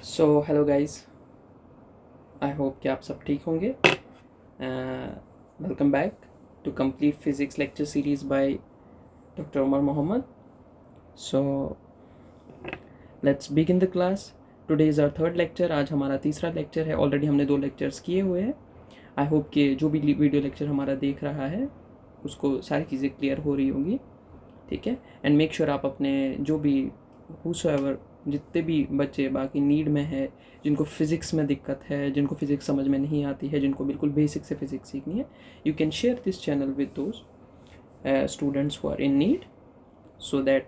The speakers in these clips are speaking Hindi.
So hello guys, I hope कि आप सब ठीक होंगे. Welcome back to complete physics lecture series by doctor Umar Mohammad. So let's begin the class. Today is our third lecture. आज हमारा तीसरा लेक्चर है. ऑलरेडी हमने 2 लेक्चर्स किए हुए हैं. आई होप कि जो भी वीडियो लेक्चर हमारा देख रहा है उसको सारी चीज़ें क्लियर हो रही होंगी. ठीक है. एंड मेक श्योर आप अपने जो भी हुसोएवर जितने भी बच्चे बाकी नीड में है, जिनको फिज़िक्स में दिक्कत है, जिनको फिज़िक्स समझ में नहीं आती है, जिनको बिल्कुल बेसिक से फिज़िक्स सीखनी है, you can share this channel with those students who are in need, so that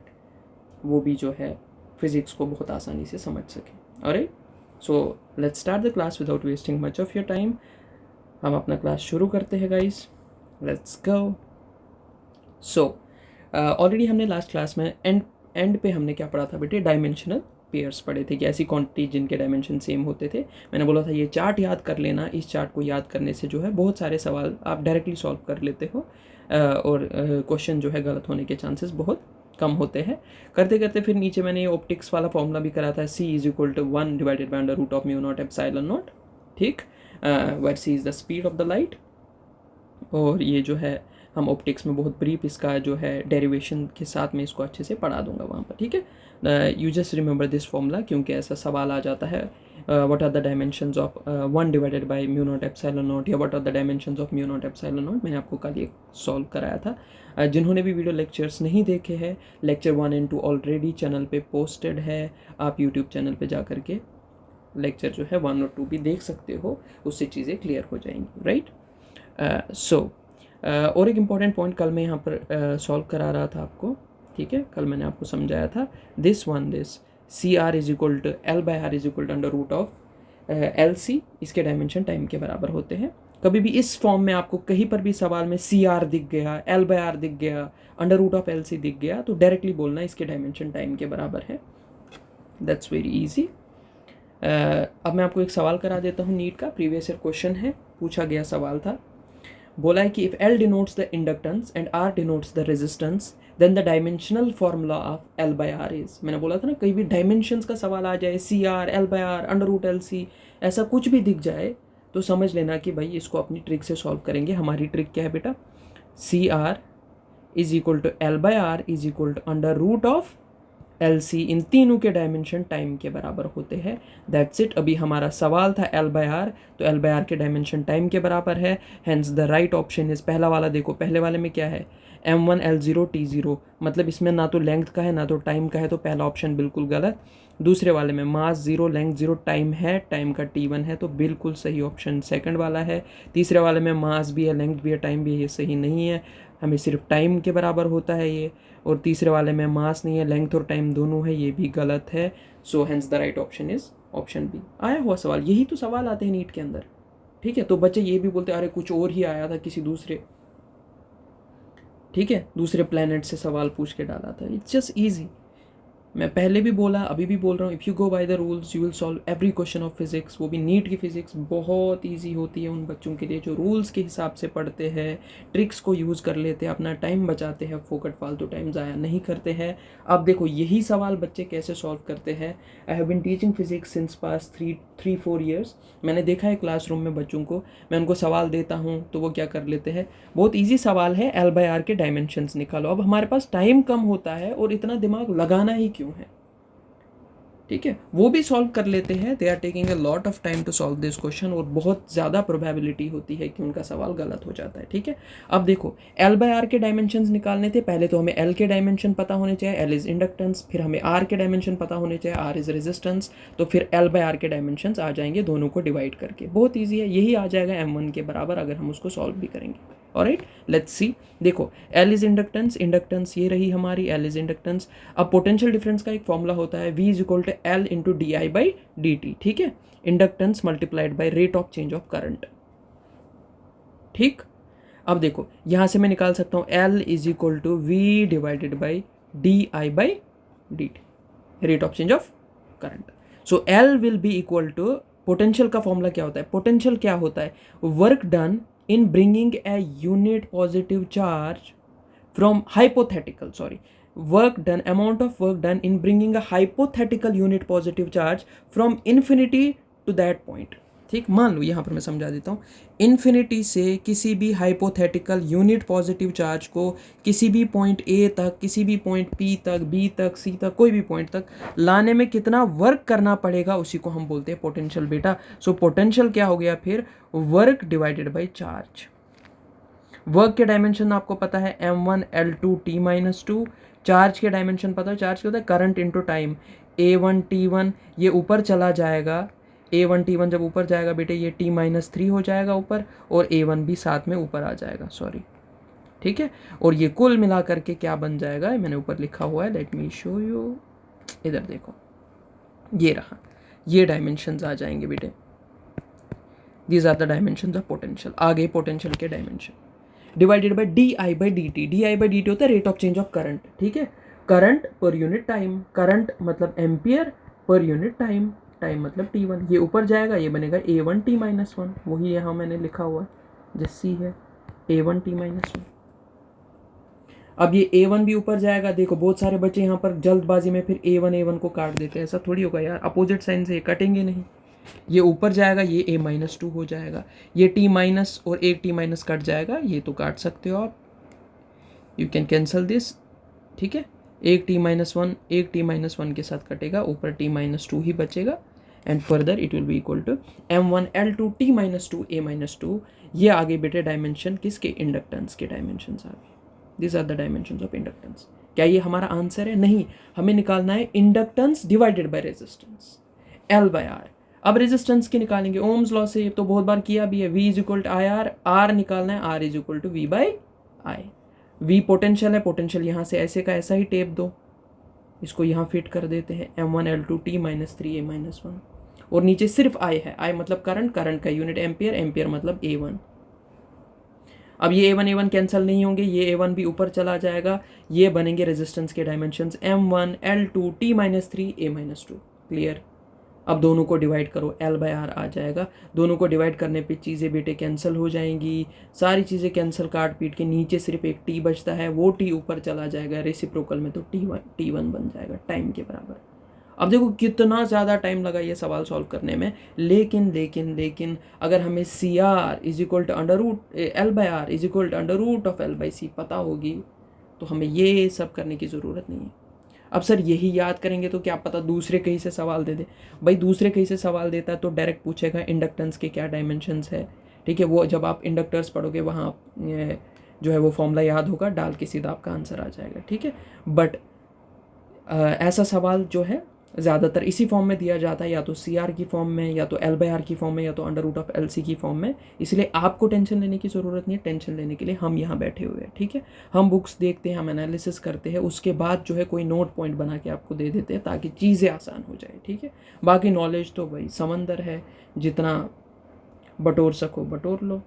वो भी जो है फिज़िक्स को बहुत आसानी से समझ सकें. Alright, so let's start the class without wasting much of your time. हम अपना क्लास शुरू करते हैं guys. Let's go. So already हमने लास्ट क्लास में एंड पे हमने क्या पढ़ा था बेटे? डायमेंशनल पेयर्स पढ़े थे कि ऐसी क्वांटिटी जिनके डायमेंशन सेम होते थे. मैंने बोला था ये चार्ट याद कर लेना. इस चार्ट को याद करने से जो है बहुत सारे सवाल आप डायरेक्टली सॉल्व कर लेते हो और क्वेश्चन जो है गलत होने के चांसेस बहुत कम होते हैं. करते करते फिर नीचे मैंने ये ऑप्टिक्स वाला फॉर्मूला भी करा था. C=1 divided by under root of mu not epsilon not. ठीक, where C is the speed of the light. और ये जो है हम ऑप्टिक्स में बहुत ब्रीफ इसका जो है डेरिवेशन के साथ में इसको अच्छे से पढ़ा दूंगा वहाँ पर. ठीक है. You just remember this formula क्योंकि ऐसा सवाल आ जाता है. What are the dimensions of 1 divided by mu not epsilon not या what are the dimensions of mu not epsilon not. मैंने आपको कल ये सॉल्व कराया था. जिन्होंने भी वीडियो लेक्चर्स नहीं देखे हैं, लेक्चर 1 एंड 2 ऑलरेडी चैनल पे पोस्टेड है. आप यूट्यूब चैनल पे जा करके लेक्चर जो है 1 और 2 भी देख सकते हो. उससे चीज़ें क्लियर हो जाएंगी. राइट. सो और एक इम्पॉर्टेंट पॉइंट कल मैं यहाँ पर सॉल्व करा रहा था आपको. ठीक है, कल मैंने आपको समझाया था this CR is equal to L/R is equal to under root of LC. इसके डायमेंशन टाइम के बराबर होते हैं. कभी भी इस फॉर्म में आपको कहीं पर भी सवाल में CR दिख गया, L/R दिख गया, अंडर रूट ऑफ LC दिख गया, तो डायरेक्टली बोलना इसके डायमेंशन टाइम के बराबर है. That's very easy. अब मैं आपको एक सवाल करा देता हूँ नीट का. प्रीवियस ईयर क्वेश्चन है, पूछा गया सवाल था. बोला है कि if L denotes the inductance and R denotes the resistance, then the dimensional formula of L/R is. मैंने बोला था ना, कहीं भी डायमेंशंस का सवाल आ जाए, CR, L/R, under root LC, ऐसा कुछ भी दिख जाए तो समझ लेना कि भाई इसको अपनी ट्रिक से सॉल्व करेंगे. हमारी ट्रिक क्या है बेटा? CR is equal to L/R is equal to under root of LC. इन तीनों के डायमेंशन टाइम के बराबर होते हैं. That's it. अभी हमारा सवाल था L/R, तो L/R के डायमेंशन टाइम के बराबर है. Hence the right option is पहला वाला. देखो पहले वाले में क्या है? M1 L0 T0, मतलब इसमें ना तो लेंथ का है ना तो टाइम का है, तो पहला ऑप्शन बिल्कुल गलत. दूसरे वाले में मास 0 लेंथ 0 टाइम है, टाइम का T1 है, तो बिल्कुल सही ऑप्शन सेकंड वाला है. तीसरे वाले में मास भी है, लेंथ भी है, टाइम भी है, ये सही नहीं है. हमें सिर्फ टाइम के बराबर होता है ये. और तीसरे वाले में मास नहीं है, लेंथ और टाइम दोनों है, ये भी गलत है. So hence the right option is option B. आया हुआ सवाल, यही तो सवाल आते हैं नीट के अंदर. ठीक है, तो बच्चे ये भी बोलते अरे कुछ और ही आया था किसी दूसरे, ठीक है, दूसरे प्लेनेट से सवाल पूछ के डाला था. It's just easy. मैं पहले भी बोला, अभी भी बोल रहा हूँ, if you go by the rules you will solve every question of physics. वो भी नीट की फिजिक्स बहुत इजी होती है उन बच्चों के लिए जो रूल्स के हिसाब से पढ़ते हैं, ट्रिक्स को यूज़ कर लेते हैं, अपना टाइम बचाते हैं, फोकट फालतू टाइम ज़ाया नहीं करते हैं. अब देखो यही सवाल बच्चे कैसे सॉल्व करते हैं. I have been teaching physics since past 3-4 years. मैंने देखा है क्लासरूम में बच्चों को, मैं उनको सवाल देता हूँ तो वो क्या कर लेते हैं. बहुत ईजी सवाल है, L/R के डायमेंशंस निकालो. अब हमारे पास टाइम कम होता है और इतना दिमाग लगाना ही क्यों है. ठीक है, वो भी सॉल्व कर लेते हैं. They are taking a lot of time to solve this question और बहुत ज़्यादा प्रोबेबिलिटी होती है कि उनका सवाल गलत हो जाता है. ठीक है, अब देखो L/R के डायमेंशंस निकालने थे. पहले तो हमें L के डायमेंशन पता होने चाहिए, L इज़ इंडक्टेंस. फिर हमें R के डायमेंशन पता होने चाहिए, R इज़ रेजिस्टेंस. तो फिर L/R के डायमेंशंस आ जाएंगे दोनों को डिवाइड करके. बहुत ईजी है, यही आ जाएगा M1 के बराबर अगर हम उसको सॉल्व भी करेंगे. Alright, let's see. देखो L इज इंडक्टेंस, इंडक्टेंस ये रही हमारी, L इज इंडक्टेंस. अब पोटेंशियल डिफरेंस का एक फॉर्मूला होता है, V is equal to L into DI/dt. ठीक है, inductance multiplied by rate of change of current. ठीक, अब देखो यहां से मैं निकाल सकता हूं L is equal to V divided by DI/dt, rate of change of current. So L will be equal to, potential का फॉर्मूला क्या होता है? पोटेंशियल क्या होता है? Work done in bringing a unit positive charge from hypothetical work done, amount of work done in bringing a hypothetical unit positive charge from infinity to that point. ठीक, मान लो यहाँ पर मैं समझा देता हूँ, इन्फिनिटी से किसी भी हाइपोथेटिकल यूनिट पॉजिटिव चार्ज को किसी भी पॉइंट ए तक, किसी भी पॉइंट पी तक, बी तक, सी तक, कोई भी पॉइंट तक लाने में कितना वर्क करना पड़ेगा, उसी को हम बोलते हैं पोटेंशियल बेटा. सो पोटेंशियल क्या हो गया फिर, work divided by charge. Work के डायमेंशन आपको पता है m1 L2 T-2. चार्ज के डायमेंशन पता है, चार्ज क्या होता है, current into time. A1 T1 ये ऊपर चला जाएगा, A1 T1 जब ऊपर जाएगा बेटे ये T-3 हो जाएगा ऊपर, और A1 भी साथ में ऊपर आ जाएगा, सॉरी, ठीक है. और ये कुल मिला करके क्या बन जाएगा, मैंने ऊपर लिखा हुआ है, लेट मी शो यू, इधर देखो, ये रहा, ये डायमेंशंस आ जाएंगे बेटे. These are the dimensions of potential. आ गए पोटेंशियल के dimension. Divided by di/dt. di/dt होता है rate of change of current, ठीक है. Current per unit time, current मतलब ampere per unit time, time मतलब t1. ये ऊपर जाएगा, ये बनेगा a1 t-1, वही यहाँ मैंने लिखा हुआ है जैसी है a1 t-1. अब ये a1 भी ऊपर जाएगा. देखो बहुत सारे बच्चे यहाँ पर जल्दबाजी में फिर a1 को काट देते हैं, ऐसा थोड़ी होगा यार, अपोजिट साइन से कटेंगे नहीं. ये ऊपर जाएगा, ये a-2 हो जाएगा, ये t- और एक t- कट जाएगा, ये तो काट सकते हो आप, यू कैन कैंसल दिस, ठीक है. एक t-1 एक t-1 के साथ कटेगा, ऊपर t-2 ही बचेगा, and further it will be equal to m1 L2 T-2 a-2. ये आगे बेटे डायमेंशन किसके, इंडक्टेंस के डायमेंशन आ गए. This are the dimensions of inductance. क्या ये हमारा आंसर है, नहीं, हमें निकालना है inductance divided by resistance, L/R. अब रेजिस्टेंस की निकालेंगे ओम्स लॉ से, तो बहुत बार किया भी है, V इज IR, R निकालना है, R is V/I. V potential है, पोटेंशियल यहाँ से ऐसे का ऐसा ही टेप दो, इसको यहाँ फिट कर देते हैं, m1 L2 T-3 a-1, और नीचे सिर्फ I है, I मतलब करंट, करंट का यूनिट एम्पियर, एम्पियर मतलब A1. अब ये A1 कैंसिल नहीं होंगे, ये A1 भी ऊपर चला जाएगा, ये बनेंगे रेजिस्टेंस के dimensions m1 L2 T-3 a-2. Clear. अब दोनों को डिवाइड करो, L/R आ जाएगा. दोनों को डिवाइड करने पे चीज़ें बेटे कैंसिल हो जाएंगी, सारी चीज़ें कैंसिल, काट पीट के नीचे सिर्फ एक t बचता है, वो t ऊपर चला जाएगा रेसिप्रोकल में, तो t1 बन जाएगा टाइम के बराबर. अब देखो कितना ज़्यादा टाइम लगा ये सवाल सॉल्व करने में, लेकिन अगर हमें CR is equal to L/R is equal to √L/C पता होगी, तो हमें ये सब करने की ज़रूरत नहीं है. अब सर यही याद करेंगे तो क्या पता दूसरे कहीं से सवाल दे दे. भाई दूसरे कहीं से सवाल देता है तो डायरेक्ट पूछेगा इंडक्टेंस के क्या डायमेंशंस है, ठीक है. वो जब आप इंडक्टर्स पढ़ोगे वहाँ जो है वो फॉर्मूला याद होगा, डाल के सीधा आपका आंसर आ जाएगा, ठीक है. बट ऐसा सवाल जो है ज़्यादातर इसी फॉर्म में दिया जाता है, या तो CR की फॉर्म में, या तो L/R की फॉर्म में, या तो √LC की फॉर्म में. इसलिए आपको टेंशन लेने की ज़रूरत नहीं है, टेंशन लेने के लिए हम यहाँ बैठे हुए हैं, ठीक है. हम बुक्स देखते हैं, हम एनालिसिस करते हैं, उसके बाद जो है कोई नोट पॉइंट बना के आपको दे देते हैं ताकि चीज़ें आसान हो जाए, ठीक है. बाकी नॉलेज तो भाई समंदर है, जितना बटोर सको बटोर लो,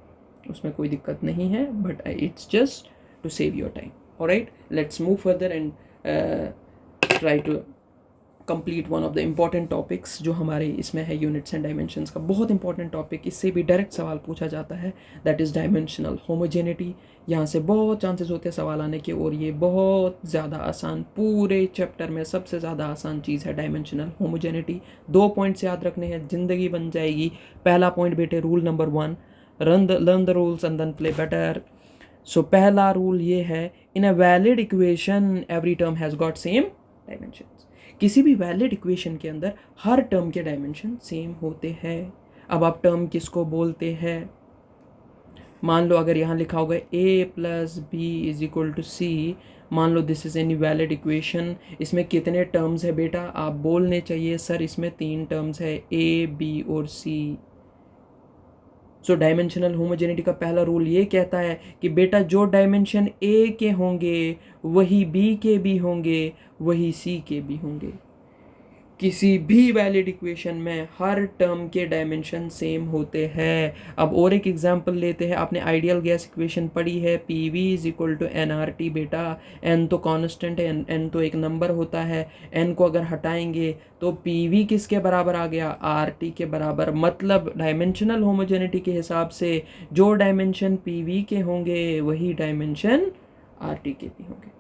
उसमें कोई दिक्कत नहीं है, but it's just to save your time. Alright, let's move further and try to complete one of the important topics जो हमारे इसमें है, यूनिट्स एंड डायमेंशंस का बहुत इंपॉर्टेंट टॉपिक. इससे भी डायरेक्ट सवाल पूछा जाता है, दैट इज़ डायमेंशनल होमोजेनिटी. यहाँ से बहुत चांसेस होते हैं सवाल आने के, और ये बहुत ज़्यादा आसान, पूरे चैप्टर में सबसे ज़्यादा आसान चीज़ है डायमेंशनल होमोजेनिटी. 2 पॉइंट्स याद रखने हैं, ज़िंदगी बन जाएगी. पहला पॉइंट बेटे, rule number 1, learn the rules and then play better. So पहला रूल ये है, in a valid equation every term has got same dimension. किसी भी वैलिड इक्वेशन के अंदर हर टर्म के डायमेंशन सेम होते हैं. अब आप टर्म किसको बोलते हैं, मान लो अगर यहाँ लिखा होगा a + b = c, मान लो this is any valid equation. इसमें कितने टर्म्स है बेटा, आप बोलने चाहिए सर इसमें 3 टर्म्स है, a, b और c. सो डायमेंशनल होमोजेनिटी का पहला रूल ये कहता है कि बेटा जो डायमेंशन a के होंगे वही b के भी होंगे, वही c के भी होंगे. किसी भी वैलिड इक्वेशन में हर टर्म के डायमेंशन सेम होते हैं. अब और एक एग्जांपल लेते हैं, आपने आइडियल गैस इक्वेशन पढ़ी है, PV = nRT. बेटा n तो कांस्टेंट है, n तो एक नंबर होता है, n को अगर हटाएंगे तो PV किसके बराबर आ गया, RT के बराबर. मतलब डायमेंशनल होमोजेनिटी के हिसाब से जो डायमेंशन PV के होंगे वही डायमेंशन RT के भी होंगे.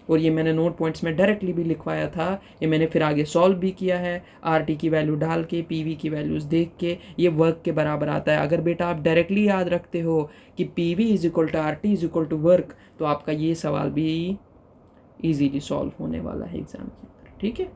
और ये मैंने नोट पॉइंट्स में डायरेक्टली भी लिखवाया था, ये मैंने फिर आगे सॉल्व भी किया है, RT की वैल्यू डाल के, PV की वैल्यूज़ देख के, ये वर्क के बराबर आता है। अगर बेटा आप डायरेक्टली याद रखते हो कि PV is equal to RT is equal to work, तो आपका ये सवाल भी ईजीली सॉल्व होने वाला है एग्जाम के अंदर, ठीक है।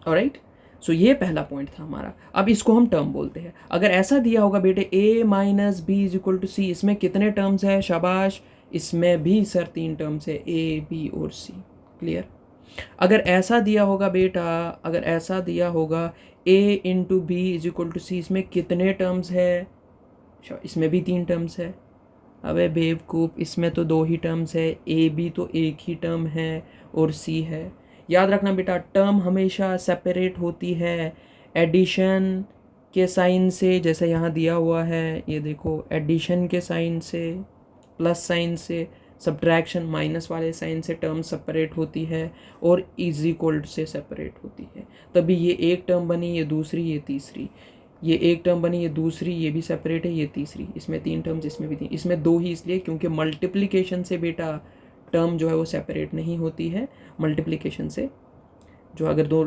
ऑलराइट, सो ये पहला पॉइंट था हमारा। अब इसको हम टर्म बोलते हैं। अगर ऐसा दिया होगा बेटे A minus B is equal to C, इसमें कितने टर्म्स है? शाबाश, इसमें भी सर 3 टर्म्स है, A, B और C। क्लियर। अगर ऐसा दिया होगा बेटा, अगर ऐसा दिया होगा A into B is equal to C, इसमें कितने टर्म्स है? इसमें भी 3 टर्म्स है। अबे बेवकूफ़, इसमें तो 2 ही टर्म्स है, A B तो एक ही टर्म है और C है। याद रखना बेटा, टर्म हमेशा सेपरेट होती है एडिशन के साइन से, जैसे यहाँ दिया हुआ है, ये देखो, एडिशन के साइन से, प्लस साइन से, सब्ट्रैक्शन माइनस वाले साइन से टर्म सेपरेट होती है, और इज इक्वल से सेपरेट होती है। तभी ये एक टर्म बनी, ये दूसरी, ये तीसरी, ये एक टर्म बनी, ये दूसरी, ये भी सेपरेट है, ये तीसरी। इसमें 3 टर्म्स, इसमें भी 3, इसमें 2 ही इसलिए क्योंकि मल्टीप्लिकेशन से बेटा टर्म जो है वो सेपरेट नहीं होती है। मल्टीप्लिकेशन से जो अगर 2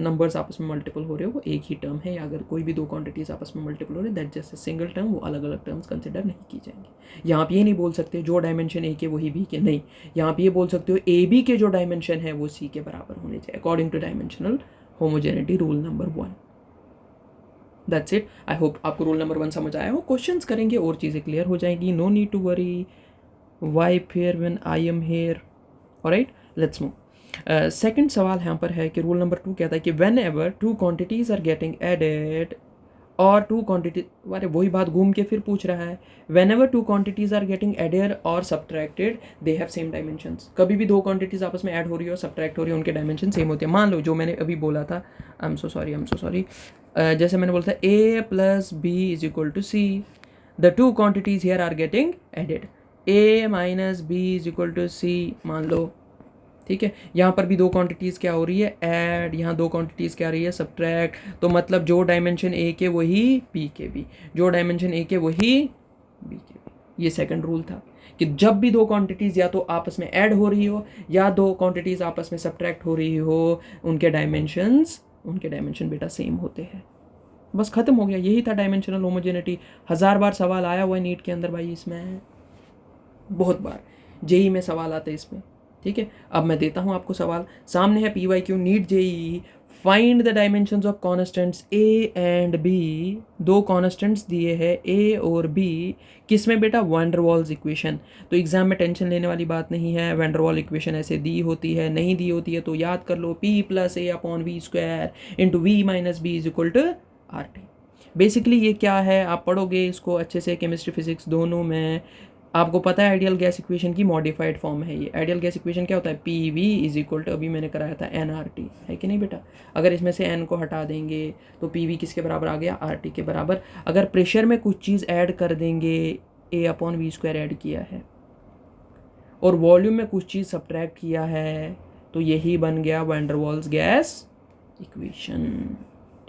नंबर्स आपस में मल्टीपल हो रहे हो वो एक ही टर्म है, या अगर कोई भी 2 क्वांटिटीज आपस में मल्टीपल हो रहे हैं that just a single term, वो अलग अलग टर्म्स कंसिडर नहीं की जाएंगी। यहाँ आप ये नहीं बोल सकते जो डायमेंशन ए के वही बी के, नहीं, यहाँ आप ये बोल सकते हो ए बी के जो डायमेंशन है वो सी के बराबर होने चाहिए according two dimensional homogeneity rule number 1। That's it. I hope आपको रूल नंबर 1 समझ आया हो। क्वेश्चंस करेंगे और चीज़ें क्लियर हो जाएंगी। No need to worry, why fear when I am here. Alright, let's move. Second सवाल यहाँ पर है कि रूल नंबर 2 कहता है कि whenever 2 quantities are getting added और 2 क्वांटिटी, अरे वही बात घूम के फिर पूछ रहा है, whenever 2 quantities are getting added और subtracted they have same dimensions. कभी भी 2 क्वांटिटीज आपस में ऐड हो रही हो, सब्ट्रैक्ट हो रही हो, उनके डायमेंशन सेम होते हैं। मान लो जो मैंने अभी बोला था, आई एम सो सॉरी, जैसे मैंने बोला था A plus B is equal to C, the 2 quantities here are getting added, A minus B is equal to C, मान लो, ठीक है। यहाँ पर भी 2 क्वांटिटीज़ क्या हो रही है? ऐड। यहाँ 2 क्वांटिटीज़ क्या आ रही है? सब्ट्रैक्ट। तो मतलब जो डायमेंशन ए के वही बी के भी, जो डायमेंशन ए के वही बी के भी। ये सेकंड रूल था कि जब भी 2 क्वांटिटीज़ या तो आपस में ऐड हो रही हो या 2 क्वांटिटीज़ आपस में सब्ट्रैक्ट हो रही हो, उनके डायमेंशन बेटा सेम होते हैं। बस खत्म हो गया, यही था डायमेंशनल होमोजेनिटी। 1000 बार सवाल आया हुआ है नीट के अंदर भाई, इसमें बहुत बार जेई में सवाल आते हैं इसमें, ठीक है। अब मैं देता हूं आपको सवाल, सामने है PYQ NEET JEE, find the dimensions of constants A and B। 2 constants दिए हैं A और B, किसमें बेटा? Van der Waals equation. तो एग्जाम में टेंशन लेने वाली बात नहीं है, वैन डर वाल इक्वेशन ऐसे दी होती है, नहीं दी होती है तो याद कर लो, P plus A upon V square into V minus B is equal to RT। Basically ये क्या है, आप पढ़ोगे इसको अच्छे से, केमिस्ट्री फिजिक्स दोनों में। आपको पता है आइडियल गैस इक्वेशन की मॉडिफाइड फॉर्म है ये। आइडियल गैस इक्वेशन क्या होता है? PV इज इक्वल टू, अभी मैंने कराया था, NRT, है कि नहीं बेटा? अगर इसमें से N को हटा देंगे तो PV किसके बराबर आ गया? RT के बराबर। अगर प्रेशर में कुछ चीज़ ऐड कर देंगे, A upon V square add किया है, और वॉल्यूम में कुछ चीज़ सब्ट्रैक्ट किया है, तो यही बन गया van der Waals gas equation,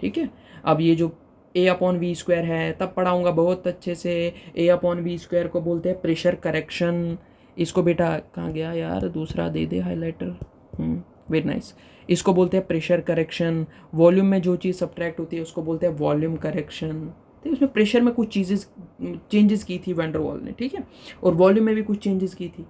ठीक है। अब ये जो A अपॉन वी स्क्वायर है, तब पढ़ाऊँगा बहुत अच्छे से। A अपॉन वी स्क्वायर को बोलते हैं प्रेशर करेक्शन। इसको बेटा, कहाँ गया यार, दूसरा दे दे हाईलाइटर, वेरी नाइस। इसको बोलते हैं प्रेशर करेक्शन। वॉल्यूम में जो चीज़ सब्ट्रैक्ट होती है उसको बोलते हैं वॉल्यूम करेक्शन। तो उसमें प्रेशर में कुछ चेंजेस की थी वैन डर वाल ने, ठीक है, और वॉल्यूम में भी कुछ चेंजेस की थी,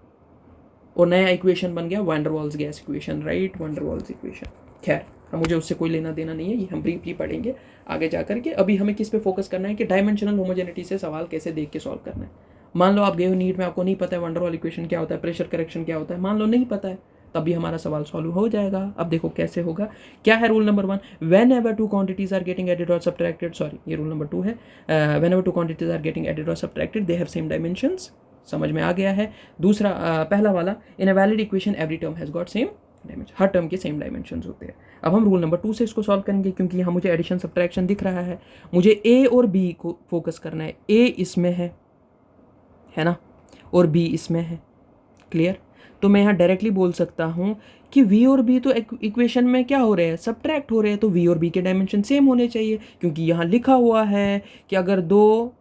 और नया इक्वेशन बन गया van der Waals gas equation, right, van der Waals equation. खैर, अब मुझे उससे कोई लेना देना नहीं है, ये हम ब्रीफली पढ़ेंगे आगे जा करके। अभी हमें किस पे फोकस करना है कि डायमेंशनल होमोजेनिटी से सवाल कैसे देख के सॉल्व करना है। मान लो आप गए हो नीट में, आपको नहीं पता है वैन डर वाल इक्वेशन क्या होता है, प्रेशर करेक्शन क्या होता है, मान लो नहीं पता है, तब भी हमारा सवाल सॉल्व हो जाएगा। अब देखो कैसे होगा, क्या है rule number 1, whenever 2 quantities are getting added और सब्ट्रैक्टेड, सॉरी ये रूल नंबर 2 है, whenever 2 quantities are getting added और subtracted they have same dimensions. समझ में आ गया है। दूसरा, पहला वाला, in a valid equation every term has got same dimension, हर टर्म के सेम डायमेंशंस होते हैं। अब हम रूल नंबर 2 से इसको सॉल्व करेंगे, क्योंकि यहाँ मुझे एडिशन सब्ट्रैक्शन दिख रहा है, मुझे A और B को फोकस करना है। A इसमें है ना, और B इसमें है, क्लियर। तो मैं यहाँ डायरेक्टली बोल सकता हूँ कि V और B तो इक्वेशन में क्या हो रहे हैं, सब्ट्रैक्ट हो रहे हैं, तो V और B के डायमेंशन सेम होने चाहिए, क्योंकि यहाँ लिखा हुआ है कि अगर 2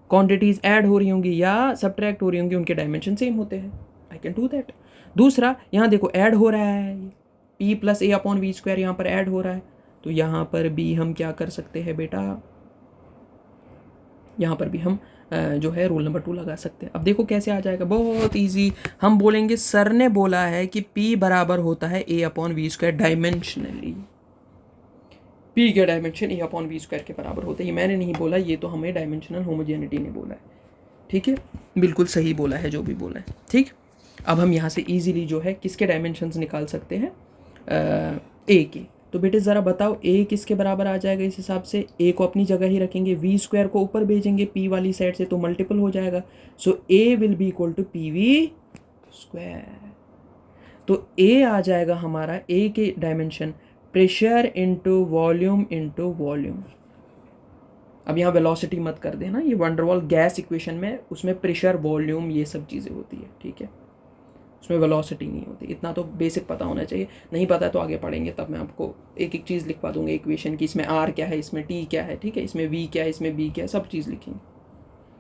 क्वांटिटीज ऐड हो रही होंगी या सब्ट्रैक्ट हो रही होंगी उनके डायमेंशन सेम होते हैं। I can do that. दूसरा, यहाँ देखो ऐड हो रहा है, P plus A upon V square यहाँ पर ऐड हो रहा है, तो यहाँ पर भी हम क्या कर सकते हैं बेटा, यहाँ पर भी हम जो है रूल नंबर 2 लगा सकते हैं। अब देखो कैसे आ जाएगा, बहुत इजी। हम बोलेंगे सर ने बोला है कि P बराबर होता है A upon V square dimensionally, P के dimension A upon V square के बराबर होता है। ये मैंने नहीं बोला, ये तो हमें डायमेंशनल होमोजेनिटी ने बोला है, ठीक है, बिल्कुल सही बोला है जो भी बोला है, ठीक। अब हम यहाँ से इजीली जो है किसके डायमेंशंस निकाल सकते हैं, A के। तो बेटे ज़रा बताओ A किसके बराबर आ जाएगा, इस हिसाब से A को अपनी जगह ही रखेंगे, वी स्क्वायर को ऊपर भेजेंगे P वाली साइड से तो मल्टीपल हो जाएगा, so A will be equal to PV square. तो A आ जाएगा हमारा, A के dimension pressure into volume into volume. अब यहाँ वेलोसिटी मत कर देना, ये वंडरवॉल गैस इक्वेशन में उसमें प्रेशर वॉल्यूम ये सब चीज़ें होती है, ठीक है, उसमें वेलोसिटी नहीं होती। इतना तो बेसिक पता होना चाहिए, नहीं पता तो आगे पढ़ेंगे तब मैं आपको एक एक चीज़ लिखवा दूंगा इक्वेशन की, इसमें R क्या है, इसमें T क्या है, ठीक है, इसमें V क्या है, इसमें B क्या है, सब चीज़ लिखेंगे।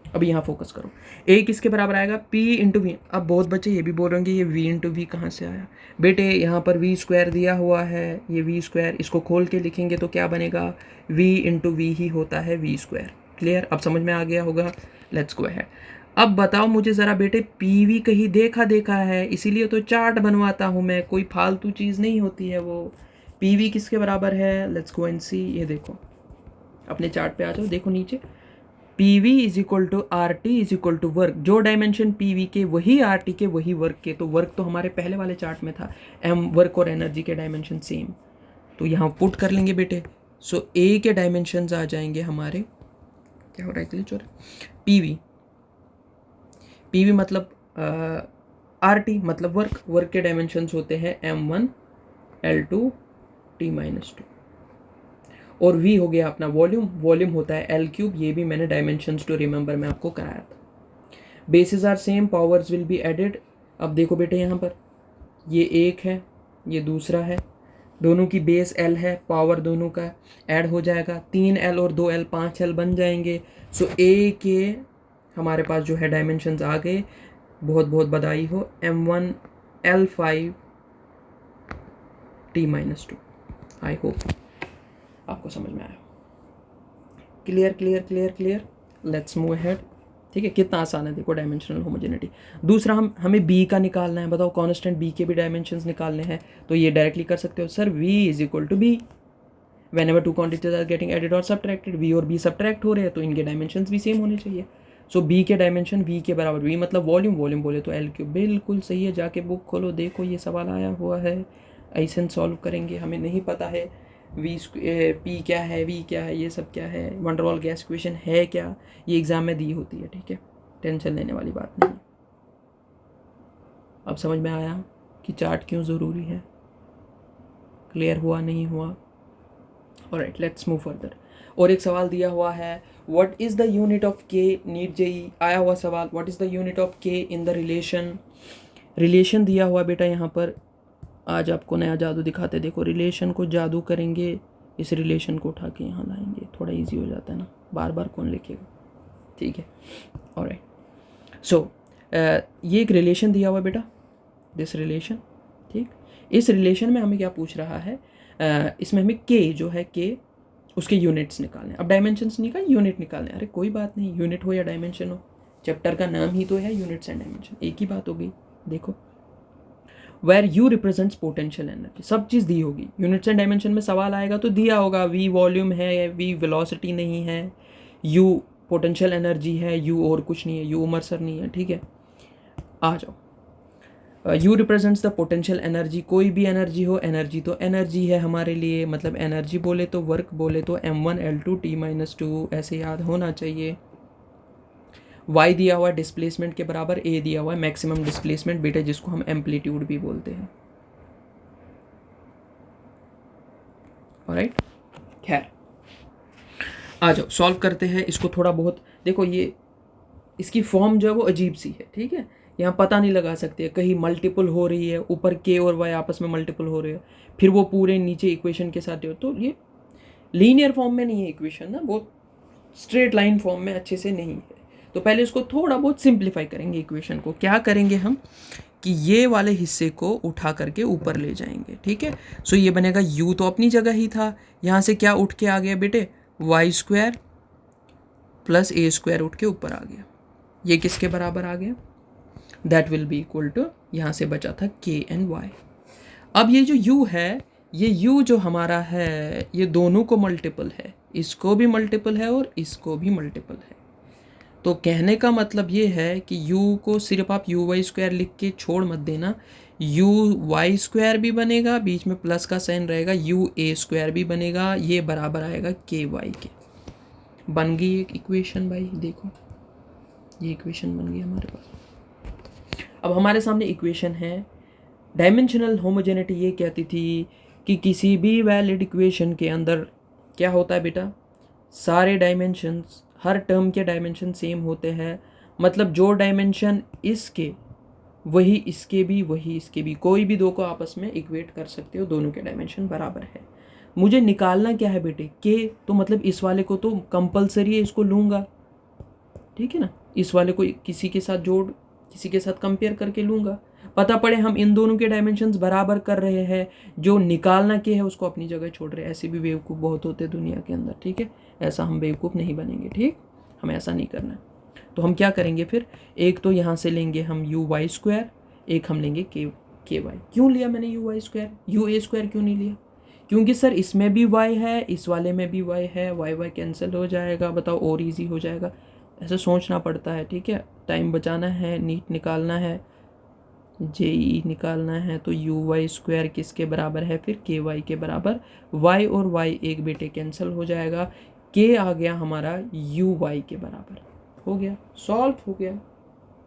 अभी यहाँ फोकस करो, A किसके बराबर आएगा, P इंटू वी। अब बहुत बच्चे ये भी बोल रहे होंगे ये V इंटू वी कहाँ से आया, बेटे यहाँ पर वी स्क्वायर दिया हुआ है, ये वी स्क्वायर इसको खोल के लिखेंगे तो क्या बनेगा, V इंटू वी ही होता है वी स्क्वायर। क्लियर, अब समझ में आ गया होगा, लेट्स गो अहेड। अब बताओ मुझे ज़रा बेटे, PV कहीं देखा देखा है, इसीलिए तो चार्ट बनवाता हूँ मैं, कोई फालतू चीज़ नहीं होती है वो। PV किसके बराबर है, लेट्स गो एंड सी। ये देखो अपने चार्ट पे आ जाओ, देखो नीचे PV is equal to RT is equal to work. जो डायमेंशन PV के वही RT के वही वर्क के, तो वर्क तो हमारे पहले वाले चार्ट में था, M वर्क और एनर्जी के डायमेंशन सेम, तो यहाँ पुट कर लेंगे बेटे। सो A के डायमेंशंस आ जाएंगे हमारे, क्या हो रहा है ग्लिच हो रहा है, PV मतलब RT मतलब वर्क, वर्क के डायमेंशंस होते हैं M1 L2 T-2, और V हो गया अपना वॉल्यूम, वॉल्यूम होता है L3, ये भी मैंने डायमेंशंस टू रिमेंबर में आपको कराया था। Basis are same, powers will be added. अब देखो बेटे यहाँ पर ये एक है, ये दूसरा है, दोनों की बेस L है, पावर दोनों का ऐड हो जाएगा, 3L और 2L 5L बन जाएंगे। सो A के हमारे पास जो है डायमेंशंस आ गए, बहुत बहुत बधाई हो, M1 L5 T-2। I hope आपको समझ में आया। Clear clear clear clear, let's move ahead, ठीक है, कितना आसान है देखो डायमेंशनल होमोजेनिटी। दूसरा हमें B का निकालना है, बताओ कांस्टेंट B के भी डायमेंशंस निकालने हैं, तो ये डायरेक्टली कर सकते हो, sir V is equal to B whenever two quantities are getting added or subtracted, V और B सब्ट्रैक्ट हो रहे हैं तो इनके डायमेंशंस भी सेम होने चाहिए। सो B के डायमेंशन V के बराबर, V मतलब वॉल्यूम, वॉल्यूम बोले तो L क्यूब, बिल्कुल सही है, जाके बुक खोलो देखो ये सवाल आया हुआ है, ऐसे सॉल्व करेंगे। हमें नहीं पता है P क्या है, V क्या है, ये सब क्या है, वंडरवॉल गैस इक्वेशन है क्या, ये एग्जाम में दी होती है, ठीक है, टेंशन लेने वाली बात नहीं। अब समझ में आया कि चार्ट क्यों ज़रूरी है, क्लियर हुआ नहीं हुआ, ऑलराइट लेट्स मूव फर्दर। और एक सवाल दिया हुआ है, what is the unit of K, NEET JEE आया हुआ सवाल, what is the unit of K in the relation. Relation दिया हुआ बेटा यहाँ पर, आज आपको नया जादू दिखाते, देखो रिलेशन को जादू करेंगे, इस रिलेशन को उठा के यहाँ लाएंगे, थोड़ा इजी हो जाता है ना, बार बार कौन लिखेगा, ठीक है, ऑलराइट। सो ये एक रिलेशन दिया हुआ बेटा, दिस रिलेशन, ठीक, इस रिलेशन में हमें क्या पूछ रहा है, इसमें हमें K जो है K उसके यूनिट्स निकालने। अब डायमेंशंस नहीं का यूनिट निकालने, अरे कोई बात नहीं, यूनिट हो या डायमेंशन हो, चैप्टर का नाम ही तो है यूनिट्स एंड डायमेंशन, एक ही बात हो गई। देखो where U represents potential energy, सब चीज़ दी होगी, यूनिट्स एंड डायमेंशन में सवाल आएगा तो दिया होगा, V वॉल्यूम है, V वेलोसिटी नहीं है, U पोटेंशियल एनर्जी है, U और कुछ नहीं है, U उमर सर नहीं है, ठीक है। आ जाओ, U represents the potential energy, कोई भी एनर्जी हो, एनर्जी तो एनर्जी है हमारे लिए, मतलब एनर्जी बोले तो वर्क बोले तो M1 L2 T-2, ऐसे याद होना चाहिए। Y दिया हुआ है डिस्प्लेसमेंट के बराबर, A दिया हुआ है मैक्सिमम डिस्प्लेसमेंट बेटे, जिसको हम एम्पलीट्यूड भी बोलते हैं, ऑलराइट। खैर आ जाओ सॉल्व करते हैं इसको थोड़ा बहुत। देखो ये इसकी फॉर्म जो है वो अजीब सी है, ठीक है, यहाँ पता नहीं लगा सकते, कहीं मल्टीपल हो रही है, ऊपर K और Y आपस में मल्टीपल हो रहे हैं, फिर वो पूरे नीचे इक्वेशन के साथ हो, तो ये लीनियर फॉर्म में नहीं है इक्वेशन ना, बहुत स्ट्रेट लाइन फॉर्म में अच्छे से नहीं है। तो पहले इसको थोड़ा बहुत सिंप्लीफाई करेंगे इक्वेशन को। क्या करेंगे हम कि ये वाले हिस्से को उठा करके ऊपर ले जाएंगे, ठीक है। सो ये बनेगा u तो अपनी जगह ही था, यहाँ से क्या उठ के आ गया बेटे, वाई स्क्वायर प्लस ए स्क्वायर उठ के ऊपर आ गया। ये किसके बराबर आ गया, that will be equal to, यहाँ से बचा था के एन वाई। अब ये जो u है, ये u जो हमारा है ये दोनों को मल्टीपल है, इसको भी मल्टीपल है और इसको भी मल्टीपल है। तो कहने का मतलब ये है कि u को सिर्फ आप यू वाई स्क्वायर लिख के छोड़ मत देना, यू वाई स्क्वायर भी बनेगा, बीच में प्लस का साइन रहेगा, यू ए स्क्वायर भी बनेगा, ये बराबर आएगा के वाई के। बन गई एक इक्वेशन भाई, देखो ये इक्वेशन बन गई हमारे पास। अब हमारे सामने इक्वेशन है, डायमेंशनल होमोजेनिटी ये कहती थी कि किसी भी वैलिड इक्वेशन के अंदर क्या होता है बेटा, सारे डायमेंशंस, हर टर्म के डायमेंशन सेम होते हैं। मतलब जो डायमेंशन इसके वही इसके भी, वही इसके भी, कोई भी दो को आपस में इक्वेट कर सकते हो, दोनों के डायमेंशन बराबर है। मुझे निकालना क्या है बेटे, के, तो मतलब इस वाले को तो कंपलसरी है, इसको लूँगा, ठीक है ना, इस वाले को किसी के साथ जोड़, किसी के साथ कंपेयर करके लूँगा, पता पड़े हम इन दोनों के डायमेंशंस बराबर कर रहे हैं, जो निकालना के है उसको अपनी जगह छोड़ रहे हैं। ऐसे भी बेवकूफ़ बहुत होते हैं दुनिया के अंदर, ठीक है, ऐसा हम बेवकूफ़ नहीं बनेंगे, ठीक, हमें ऐसा नहीं करना। तो हम क्या करेंगे फिर, एक तो यहाँ से लेंगे हम यू वाई स्क्वायर, एक हम लेंगे के वाई। क्यों लिया मैंने u y square, u a square क्यों नहीं लिया, क्योंकि सर इसमें भी y है, इस वाले में भी y है, y कैंसिल हो जाएगा, बताओ और इजी हो जाएगा। ऐसे सोचना पड़ता है, ठीक है, टाइम बचाना है, नीट निकालना है, जेई निकालना है। तो यू वाई स्क्वायर किसके बराबर है फिर, के वाई के बराबर। y और y एक बेटे कैंसिल हो जाएगा, k आ गया हमारा यू वाई के बराबर, हो गया, सॉल्व हो गया।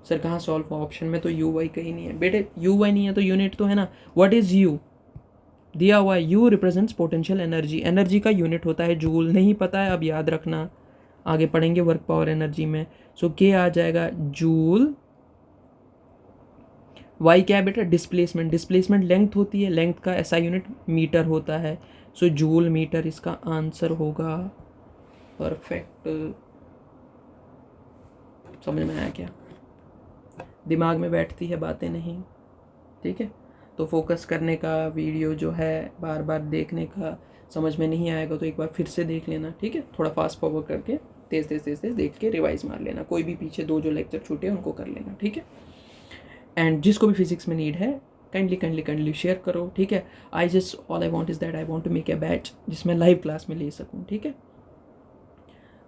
सर कहाँ सॉल्व हुआ, ऑप्शन में तो यू वाई कहीं नहीं है बेटे, यू वाई नहीं है तो यूनिट तो है ना। व्हाट इज़ यू, दिया हुआ है, you represents potential energy, energy का यूनिट होता है जूल, नहीं पता है अब याद रखना, आगे पढ़ेंगे वर्क पावर एनर्जी में। सो के आ जाएगा जूल, वाई क्या है बेटा, डिस्प्लेसमेंट, डिस्प्लेसमेंट लेंथ होती है, लेंथ का ऐसा यूनिट मीटर होता है, सो जूल मीटर इसका आंसर होगा। परफेक्ट, समझ में आया क्या, दिमाग में बैठती है बातें नहीं, ठीक है। तो फोकस करने का, वीडियो जो है बार बार देखने का, समझ में नहीं आएगा तो एक बार फिर से देख लेना, ठीक है, थोड़ा फास्ट फॉरवर्ड करके तेज तेज तेज तेज देख के रिवाइज मार लेना, कोई भी पीछे दो जो लेक्चर छूटे हैं उनको कर लेना, ठीक है। एंड जिसको भी फिजिक्स में नीड है काइंडली शेयर करो, ठीक है। I just all I want is that I want to make a batch जिसमें लाइव क्लास में ले सकूँ, ठीक है।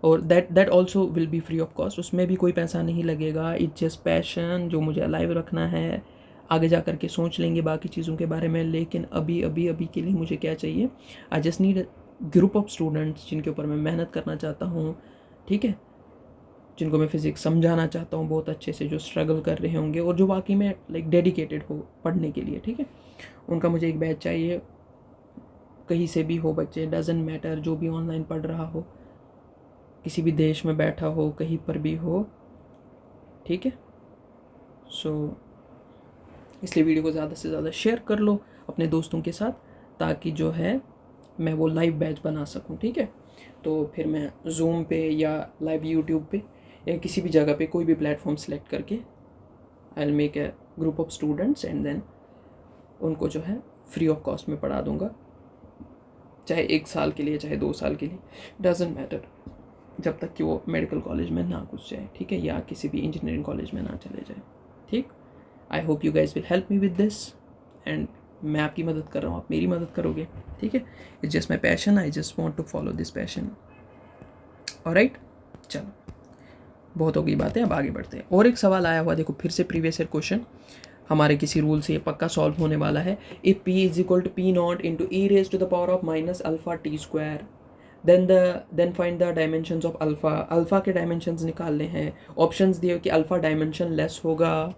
और that also will be free of cost, उसमें भी कोई पैसा नहीं लगेगा, इट्स जस्ट पैशन जो मुझे लाइव रखना है। आगे जा कर के सोच लेंगे बाकी चीज़ों के बारे में, लेकिन अभी अभी अभी के लिए मुझे क्या चाहिए, I just need group of students जिनके ऊपर मैं मेहनत करना चाहता हूँ, ठीक है, जिनको मैं फिज़िक्स समझाना चाहता हूँ बहुत अच्छे से, जो स्ट्रगल कर रहे होंगे और जो वाकई में लाइक डेडिकेटेड हो पढ़ने के लिए, ठीक है, उनका मुझे एक बैच चाहिए। कहीं से भी हो बच्चे, डजेंट मैटर, जो भी ऑनलाइन पढ़ रहा हो, किसी भी देश में बैठा हो, कहीं पर भी हो, ठीक है। सो इसलिए वीडियो को ज़्यादा से ज़्यादा शेयर कर लो अपने दोस्तों के साथ, ताकि जो है मैं वो लाइव बैच बना सकूं, ठीक है। तो फिर मैं जूम पे या लाइव यूट्यूब पे या किसी भी जगह पे कोई भी प्लेटफॉर्म सेलेक्ट करके I will make a group of students and then उनको जो है फ्री ऑफ कॉस्ट में पढ़ा दूंगा, चाहे 1 साल के लिए चाहे 2 साल के लिए, डजेंट मैटर, जब तक कि वो मेडिकल कॉलेज में ना घुस जाए, ठीक है, या किसी भी इंजीनियरिंग कॉलेज में ना चले जाए, ठीक। I hope you guys will help me with this, and मैं आपकी मदद कर रहा हूँ, आप मेरी मदद करोगे, ठीक है। It's just my passion, I just want to follow this passion, alright. चलो बहुत हो गई बातें, अब आगे बढ़ते हैं। और एक सवाल आया हुआ, देखो फिर से प्रीवियस ईयर क्वेश्चन, हमारे किसी रूल से ये पक्का सॉल्व होने वाला है। If p is equal to p not into e raise to the power of minus alpha t square, then find the dimensions of alpha. Alpha के डायमेंशंस निकालने हैं, ऑप्शंस दिए कि अल्फा डायमेंशन लेस होगा,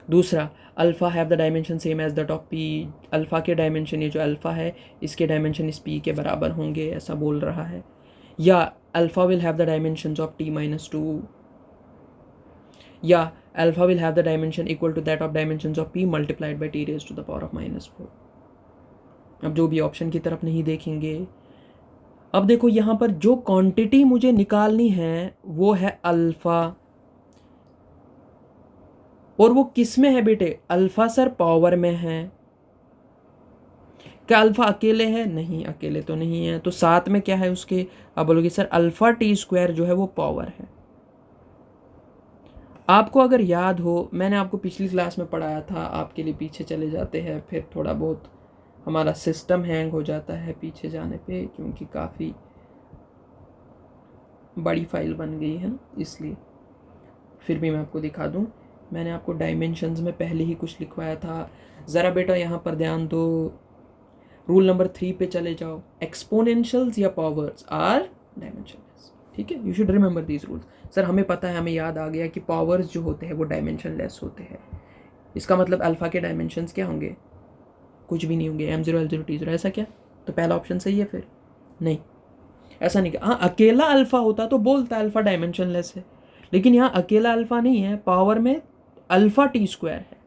दूसरा alpha have the dimension same as the of p, alpha के डायमेंशन, ये जो अल्फ़ा है इसके डायमेंशन इस पी के बराबर होंगे, ऐसा बोल रहा है। या alpha will have the dimensions of t minus 2, या alpha will have the dimension equal to that of dimensions of p multiplied by t raise to the power of -4। अब जो भी ऑप्शन की तरफ नहीं देखेंगे, अब देखो यहाँ पर जो क्वांटिटी मुझे निकालनी है वो है अल्फ़ा, और वो किस में है बेटे? अल्फा सर पावर में है। क्या अल्फा अकेले है? नहीं, अकेले तो नहीं है। तो साथ में क्या है उसके? आप बोलोगे सर अल्फा टी स्क्वायर जो है वो पावर है। आपको अगर याद हो, मैंने आपको पिछली क्लास में पढ़ाया था, आपके लिए पीछे चले जाते हैं, फिर थोड़ा बहुत हमारा सिस्टम हैंग हो जाता है पीछे जाने पे, क्योंकि काफ़ी बड़ी फाइल बन गई है ना, इसलिए। फिर भी मैं आपको दिखा दूं, मैंने आपको डायमेंशंस में पहले ही कुछ लिखवाया था। ज़रा बेटा यहाँ पर ध्यान दो, रूल नंबर 3 पे चले जाओ। एक्सपोनेंशियल्स या पावर्स आर डायमेंशनलेस। ठीक है, you should remember these rules. Sir हमें पता है, हमें याद आ गया कि पावर्स जो होते हैं वो डायमेंशनलेस होते हैं। इसका मतलब अल्फा के डायमेंशंस क्या होंगे? कुछ भी नहीं होंगे, m0 l0 t0। ऐसा क्या? तो पहला ऑप्शन सही है फिर? नहीं, ऐसा नहीं। हाँ, अकेला अल्फा होता तो बोलता अल्फा डायमेंशनलेस है, लेकिन यहाँ अकेला अल्फा नहीं है, पावर में अल्फा टी स्क्वायर है।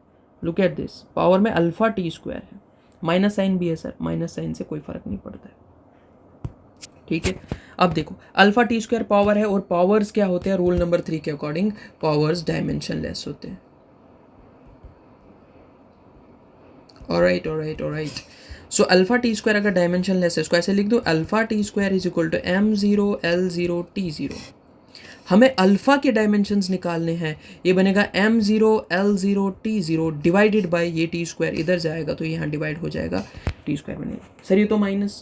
लुक एट दिस, पावर में अल्फा टी स्क्वायर है। माइनस साइन भी है सर, माइनस साइन से कोई फर्क नहीं पड़ता है। ठीक है, अब देखो अल्फा टी स्क्वायर पावर है, और पावर्स क्या होते हैं रूल नंबर 3 के अकॉर्डिंग? पावर्स डायमेंशनलेस होते हैं। Alright alright alright. So alpha t square अगर डायमेंशनलेस है, इसको ऐसे लिख दो, alpha t square is equal to m0 l0 t0। हमें अल्फा के डायमेंशंस निकालने हैं, ये बनेगा m0 l0 t0 divided by ये टी स्क्वायर इधर जाएगा तो यहाँ डिवाइड हो जाएगा, टी स्क्वायर बनेगा। सर ये तो माइनस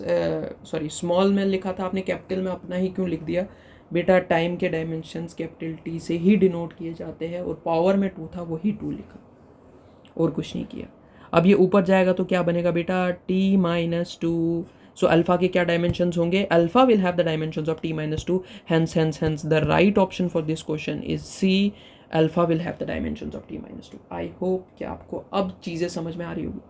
सॉरी स्मॉल में लिखा था आपने, कैपिटल में अपना ही क्यों लिख दिया? बेटा टाइम के डायमेंशंस कैपिटल टी से ही डिनोट किए जाते हैं, और पावर में 2 था वही 2 लिखा, और कुछ नहीं किया। अब ये ऊपर जाएगा तो क्या बनेगा बेटा? t-2। सो अल्फा के क्या डायमेंशंस होंगे? Alpha will have the dimensions of t-2। Hence the right option for this question is c, alpha will have the dimensions of t-2। I hope कि आपको अब चीज़ें समझ में आ रही होगी।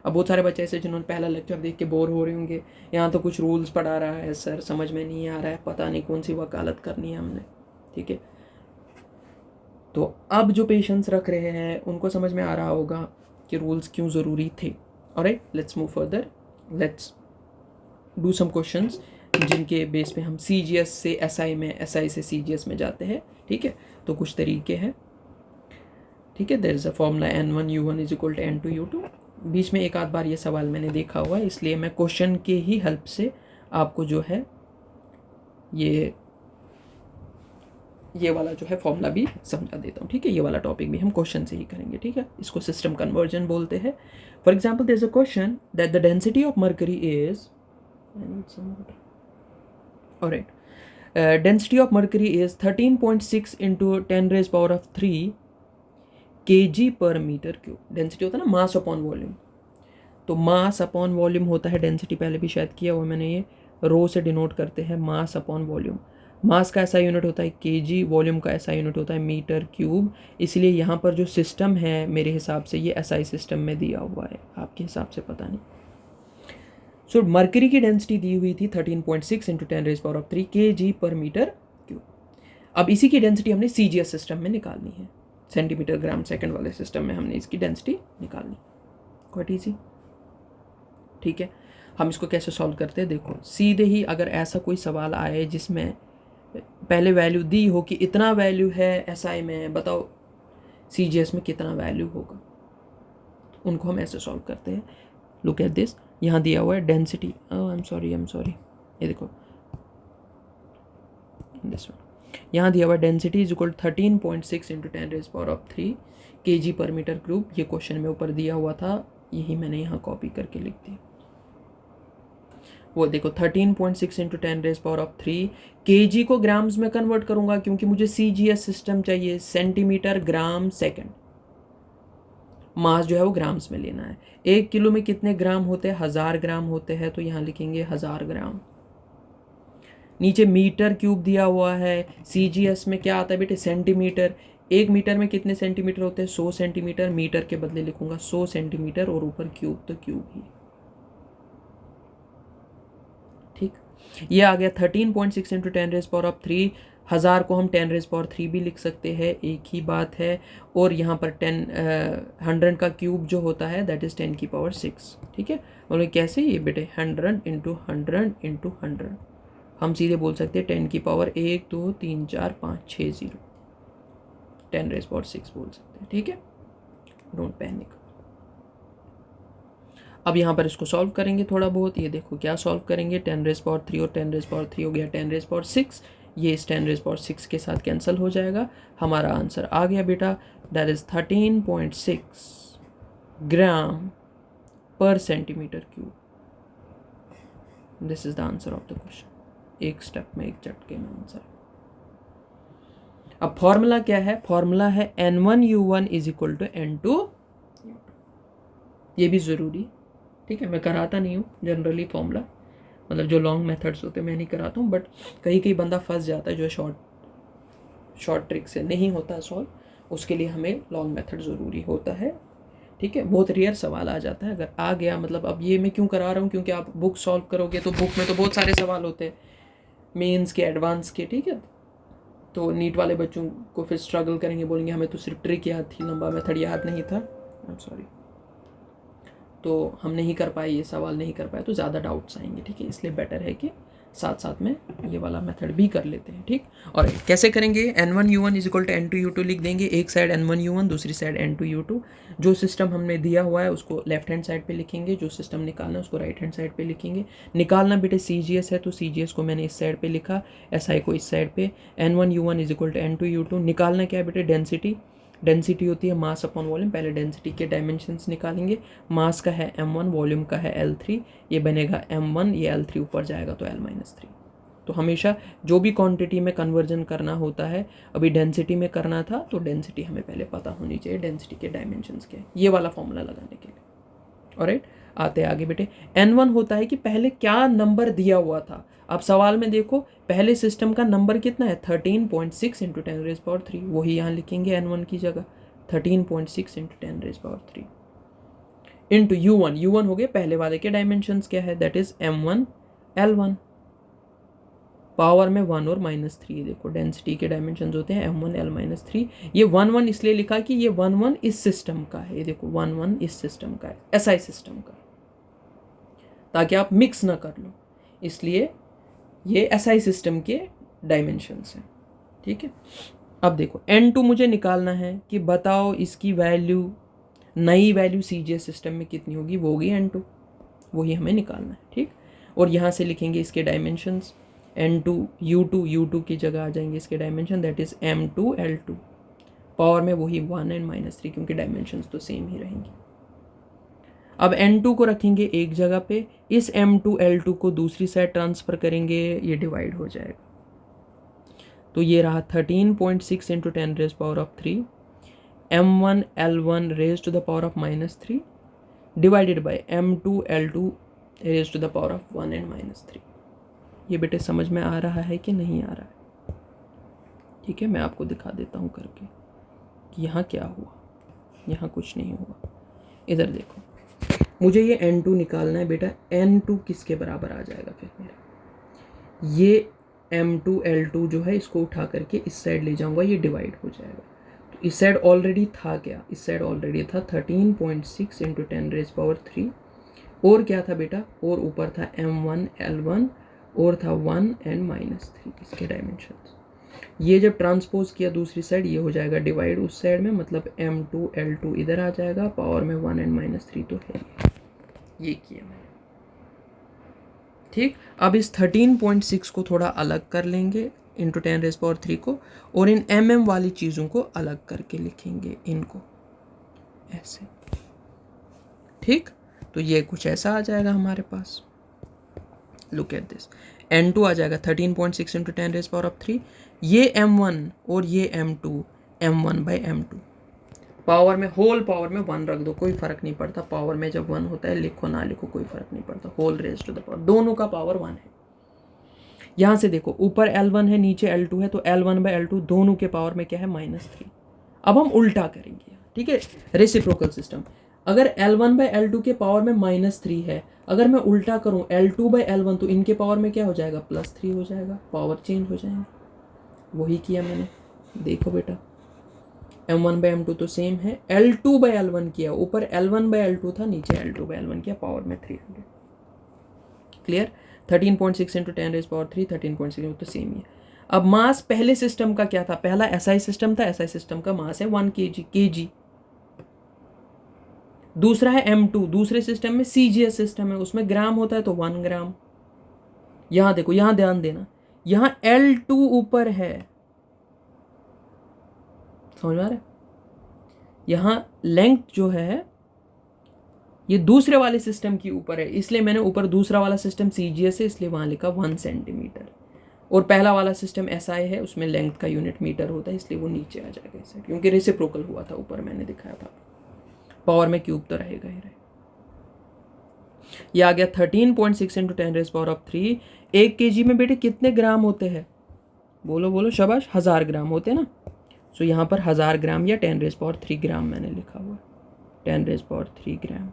अब बहुत सारे बच्चे ऐसे जिन्होंने पहला लेक्चर देख के बोर हो रहे होंगे, यहाँ तो कुछ रूल्स पढ़ा रहा है सर, समझ में नहीं आ रहा है, पता नहीं कौन सी वकालत करनी है हमने। ठीक है, तो अब जो पेशेंस रख रहे हैं उनको समझ में आ रहा होगा कि रूल्स क्यों ज़रूरी थे। Alright, let's move further, let's do some questions जिनके बेस पे हम CGS से SI में, SI से CGS में जाते हैं। ठीक है, तो कुछ तरीके हैं। ठीक है, there is a formula n1 u1 is equal to n2 u2। बीच में एक आध बार ये सवाल मैंने देखा हुआ है, इसलिए मैं क्वेश्चन के ही हेल्प से आपको जो है ये वाला जो है फॉर्मूला भी समझा देता हूँ। ठीक है, ये वाला टॉपिक भी हम क्वेश्चन से ही करेंगे। ठीक है, इसको सिस्टम कन्वर्जन बोलते हैं। For example there is a question that the density of mercury is, alright, density of mercury is 13.6 into 10⁻³ kg per meter cube. Density होता है ना मास अपॉन वॉल्यूम, तो मास अपॉन वॉल्यूम होता है डेंसिटी, पहले भी शायद किया हुआ मैंने, ये रो से डिनोट करते हैं मास अपॉन वॉल्यूम। मास का ऐसा यूनिट होता है केजी, वॉल्यूम का ऐसा यूनिट होता है मीटर क्यूब। इसलिए यहाँ पर जो सिस्टम है मेरे हिसाब से ये SI सिस्टम में दिया हुआ है, आपके हिसाब से पता नहीं। सो मर्करी की डेंसिटी दी हुई थी 13.6 into 10⁻³ kg per meter cube. अब इसी की डेंसिटी हमने CGS सिस्टम में निकालनी है, सेंटीमीटर ग्राम सेकंड वाले सिस्टम में हमने इसकी डेंसिटी निकालनी। Quite easy. ठीक है, हम इसको कैसे सॉल्व करते हैं? देखो सीधे ही, अगर ऐसा कोई सवाल आए जिसमें पहले वैल्यू दी हो कि इतना वैल्यू है SI में, बताओ CGS में कितना वैल्यू होगा, उनको हम ऐसे सॉल्व करते हैं। लुक एट दिस, यहाँ दिया हुआ है डेंसिटी, आई एम सॉरी, ये देखो दिस वन, यहाँ दिया हुआ है density is equal 13.6 into 10⁻³ kg per meter cube. ये क्वेश्चन में ऊपर दिया हुआ था, यही मैंने यहाँ कॉपी करके लिख दिया। वो देखो 13.6 इंटू 10⁻³ kg को ग्राम्स में कन्वर्ट करूंगा, क्योंकि मुझे CGS सिस्टम चाहिए, सेंटीमीटर ग्राम सेकंड। मास जो है वो ग्राम्स में लेना है। 1 किलो में कितने ग्राम होते हैं? 1000 ग्राम होते हैं, तो यहाँ लिखेंगे 1000 ग्राम। नीचे मीटर क्यूब दिया हुआ है, CGS में क्या आता है बेटे? सेंटीमीटर। 1 मीटर में कितने सेंटीमीटर होते हैं? 100 सेंटीमीटर। मीटर के बदले लिखूंगा 100 सेंटीमीटर, और ऊपर क्यूब तो क्यूब ही। ठीक, ये आ गया 13.6 इंटू 10⁻³ 1000 को हम 10⁻³ भी लिख सकते हैं, एक ही बात है। और यहाँ पर 100 का क्यूब जो होता है दैट इज़ 10⁻⁶। ठीक है, बोलो कैसे? ये बेटे 100 इंटू 100 इंटू 100, हम सीधे बोल सकते हैं 10⁻1 2 3 4 5 6 0, 10⁻⁶ बोल सकते हैं। ठीक है, डोंट पैनिक। अब यहाँ पर इसको सॉल्व करेंगे थोड़ा बहुत। ये देखो क्या सॉल्व करेंगे, 10⁻³ और 10⁻³ हो गया 10⁻6, ये इस 10⁻6 के साथ कैंसिल हो जाएगा। हमारा आंसर आ गया बेटा, दैट इज 13.6 ग्राम पर centimetre cube. This is the answer of the question. एक स्टेप में, एक झटके में आंसर। अब फॉर्मूला क्या है, फॉर्मूला है N1U1 is equal to N2। ये भी ज़रूरी, ठीक है, मैं कराता नहीं हूँ जनरली फॉर्मूला, मतलब जो लॉन्ग मेथड्स होते हैं मैं नहीं कराता हूँ, बट कहीं बंदा फंस जाता है जो शॉर्ट ट्रिक से नहीं होता सॉल्व, उसके लिए हमें लॉन्ग मेथड ज़रूरी होता है। ठीक है, बहुत रेयर सवाल आ जाता है, अगर आ गया मतलब। अब ये मैं क्यों करा रहा हूँ, क्योंकि आप बुक सॉल्व करोगे तो बुक में तो बहुत सारे सवाल होते हैं, मेंस के, एडवांस के, ठीक है। तो नीट वाले बच्चों को फिर स्ट्रगल करेंगे, बोलेंगे हमें तो सिर्फ ट्रिक याद थी, लंबा मेथड याद नहीं था। आई एम सॉरी, तो हम नहीं कर पाए, ये सवाल नहीं कर पाए तो ज़्यादा डाउट्स आएंगे, ठीक है। इसलिए बेटर है कि साथ साथ में ये वाला मेथड भी कर लेते हैं, ठीक। और कैसे करेंगे, N1U1 is equal to N2U2 लिख देंगे, एक साइड N1U1 दूसरी साइड N2U2। जो सिस्टम हमने दिया हुआ है उसको लेफ्ट हैंड साइड पे लिखेंगे, जो सिस्टम निकालना है उसको राइट हैंड साइड पे लिखेंगे। निकालना बेटे CGS है तो CGS को मैंने इस साइड पे लिखा, SI को इस साइड पे। N1U1 is equal to N2U2। निकालना क्या है बेटे, डेंसिटी। डेंसिटी होती है मास अपॉन वॉल्यूम, पहले डेंसिटी के डायमेंशंस निकालेंगे। मास का है m1, वॉल्यूम का है L3, ये बनेगा m1, ये L3 ऊपर जाएगा तो L-3। तो हमेशा जो भी क्वांटिटी में कन्वर्जन करना होता है, अभी डेंसिटी में करना था तो डेंसिटी हमें पहले पता होनी चाहिए, डेंसिटी के डायमेंशंस क्या है, ये वाला फॉर्मूला लगाने के लिए। ऑलराइट, आते आगे बेटे। N1 होता है कि पहले क्या नंबर दिया हुआ था। अब सवाल में देखो पहले सिस्टम का नंबर कितना है, 13.6 इंटू 10⁻3, वही यहाँ लिखेंगे N1 की जगह, 13.6 इंटू 10⁻3 इंटू U1। U1 हो गए पहले वाले के डायमेंशंस क्या है, that is M1 L1, power में 1 और -3। देखो डेंसिटी के डायमेंशंस होते हैं M1 L-3। ये 1 इसलिए लिखा कि ये 1 इस सिस्टम का है, ये देखो 1 इस सिस्टम का है, SI सिस्टम का, ताकि आप मिक्स ना कर लो, इसलिए ये SI सिस्टम के डायमेंशंस हैं, ठीक है। अब देखो N2 मुझे निकालना है कि बताओ इसकी वैल्यू, नई वैल्यू CGS सिस्टम में कितनी होगी, वो होगी N2, वही हमें निकालना है, ठीक। और यहाँ से लिखेंगे इसके डायमेंशंस, N2U2 की जगह आ जाएंगे इसके dimension, that is M2 L2, power में वही 1 एंड -3, क्योंकि डायमेंशंस तो सेम ही रहेंगे। अब N2 को रखेंगे एक जगह पे, इस M2 L2 को दूसरी साइड ट्रांसफर करेंगे, ये डिवाइड हो जाएगा, तो ये रहा 13.6 into 10⁻3 M1 L1 raise to the power of -3 divided by M2 L2 raise to the power of 1 and -3। ये बेटे समझ में आ रहा है कि नहीं आ रहा है, ठीक है। मैं आपको दिखा देता हूँ करके कि यहाँ क्या हुआ, यहाँ कुछ नहीं हुआ। इधर देखो, मुझे ये N2 निकालना है बेटा, N2 किसके बराबर आ जाएगा फिर मेरा, ये M2 L2 जो है इसको उठा करके इस साइड ले जाऊंगा, ये डिवाइड हो जाएगा। तो इस साइड ऑलरेडी था क्या, इस साइड ऑलरेडी था 13.6 इंटू 10⁻3, और क्या था बेटा, और ऊपर था M1 L1, और था 1 एंड -3 इसके डायमेंशंस। ये जब ट्रांसपोज किया दूसरी साइड, ये हो जाएगा डिवाइड उस साइड में, मतलब M2 L2 इधर आ जाएगा, पावर में 1 एंड -3 तो है, ये किया मैंने, ठीक। अब इस 13.6 को थोड़ा अलग कर लेंगे इंटू 10⁻3 को, और इन mm वाली चीज़ों को अलग करके लिखेंगे, इनको ऐसे, ठीक। तो ये कुछ ऐसा आ जाएगा हमारे पास, लुक एट दिस, N2 आ जाएगा 13.6 इंटू 10⁻3, ये M1 और ये M2, M1/M2, पावर में, होल पावर में 1 रख दो, कोई फर्क नहीं पड़ता, पावर में जब 1 होता है, लिखो ना लिखो कोई फर्क नहीं पड़ता, whole raise to the power, दोनों का पावर 1 है। यहाँ से देखो ऊपर L1 है नीचे L2 है, तो L1/L2 दोनों के पावर में क्या है, -3। अब हम उल्टा करेंगे, ठीक है, रेसिप्रोकल सिस्टम। अगर L1/L2 के पावर में -3 है, अगर मैं उल्टा करूं L2/L1, तो इनके पावर में क्या हो जाएगा, +3 हो जाएगा, पावर चेंज हो जाएंगे, वही किया मैंने। देखो बेटा M1/M2 तो सेम है, L2/L1 किया, ऊपर L1/L2 था, नीचे L2/L1 किया, पावर में 300, क्लियर। 13.6 इंटू 10⁻3, 13.6 तो सेम ही है। अब मास पहले सिस्टम का क्या था, पहला SI सिस्टम था, SI सिस्टम का मास है 1 kg, दूसरा है M2, दूसरे सिस्टम में CGS सिस्टम है, उसमें ग्राम होता है तो 1 ग्राम। यहां देखो, यहां ध्यान देना, यहां L2 ऊपर है, समझ में आ रहा है? यहां लेंथ जो है ये दूसरे वाले सिस्टम की ऊपर है, इसलिए मैंने ऊपर दूसरा वाला सिस्टम CGS है, इसलिए वहां लिखा 1 सेंटीमीटर। और पहला वाला सिस्टम SI है, उसमें लेंथ का यूनिट मीटर होता है, इसलिए वो नीचे आ जाएगा इसे, क्योंकि रेसिप्रोकल हुआ था, ऊपर मैंने दिखाया था। पावर में क्यूब तो रहेगा ही रहेगा। ये आ गया 13.6 इंटू 10⁻³ 1 kg में बेटे कितने ग्राम होते हैं? बोलो बोलो, शाबाश, 1000 ग्राम होते हैं ना। सो यहाँ पर 1000 ग्राम या 10⁻³ ग्राम मैंने लिखा हुआ, 10⁻³ ग्राम।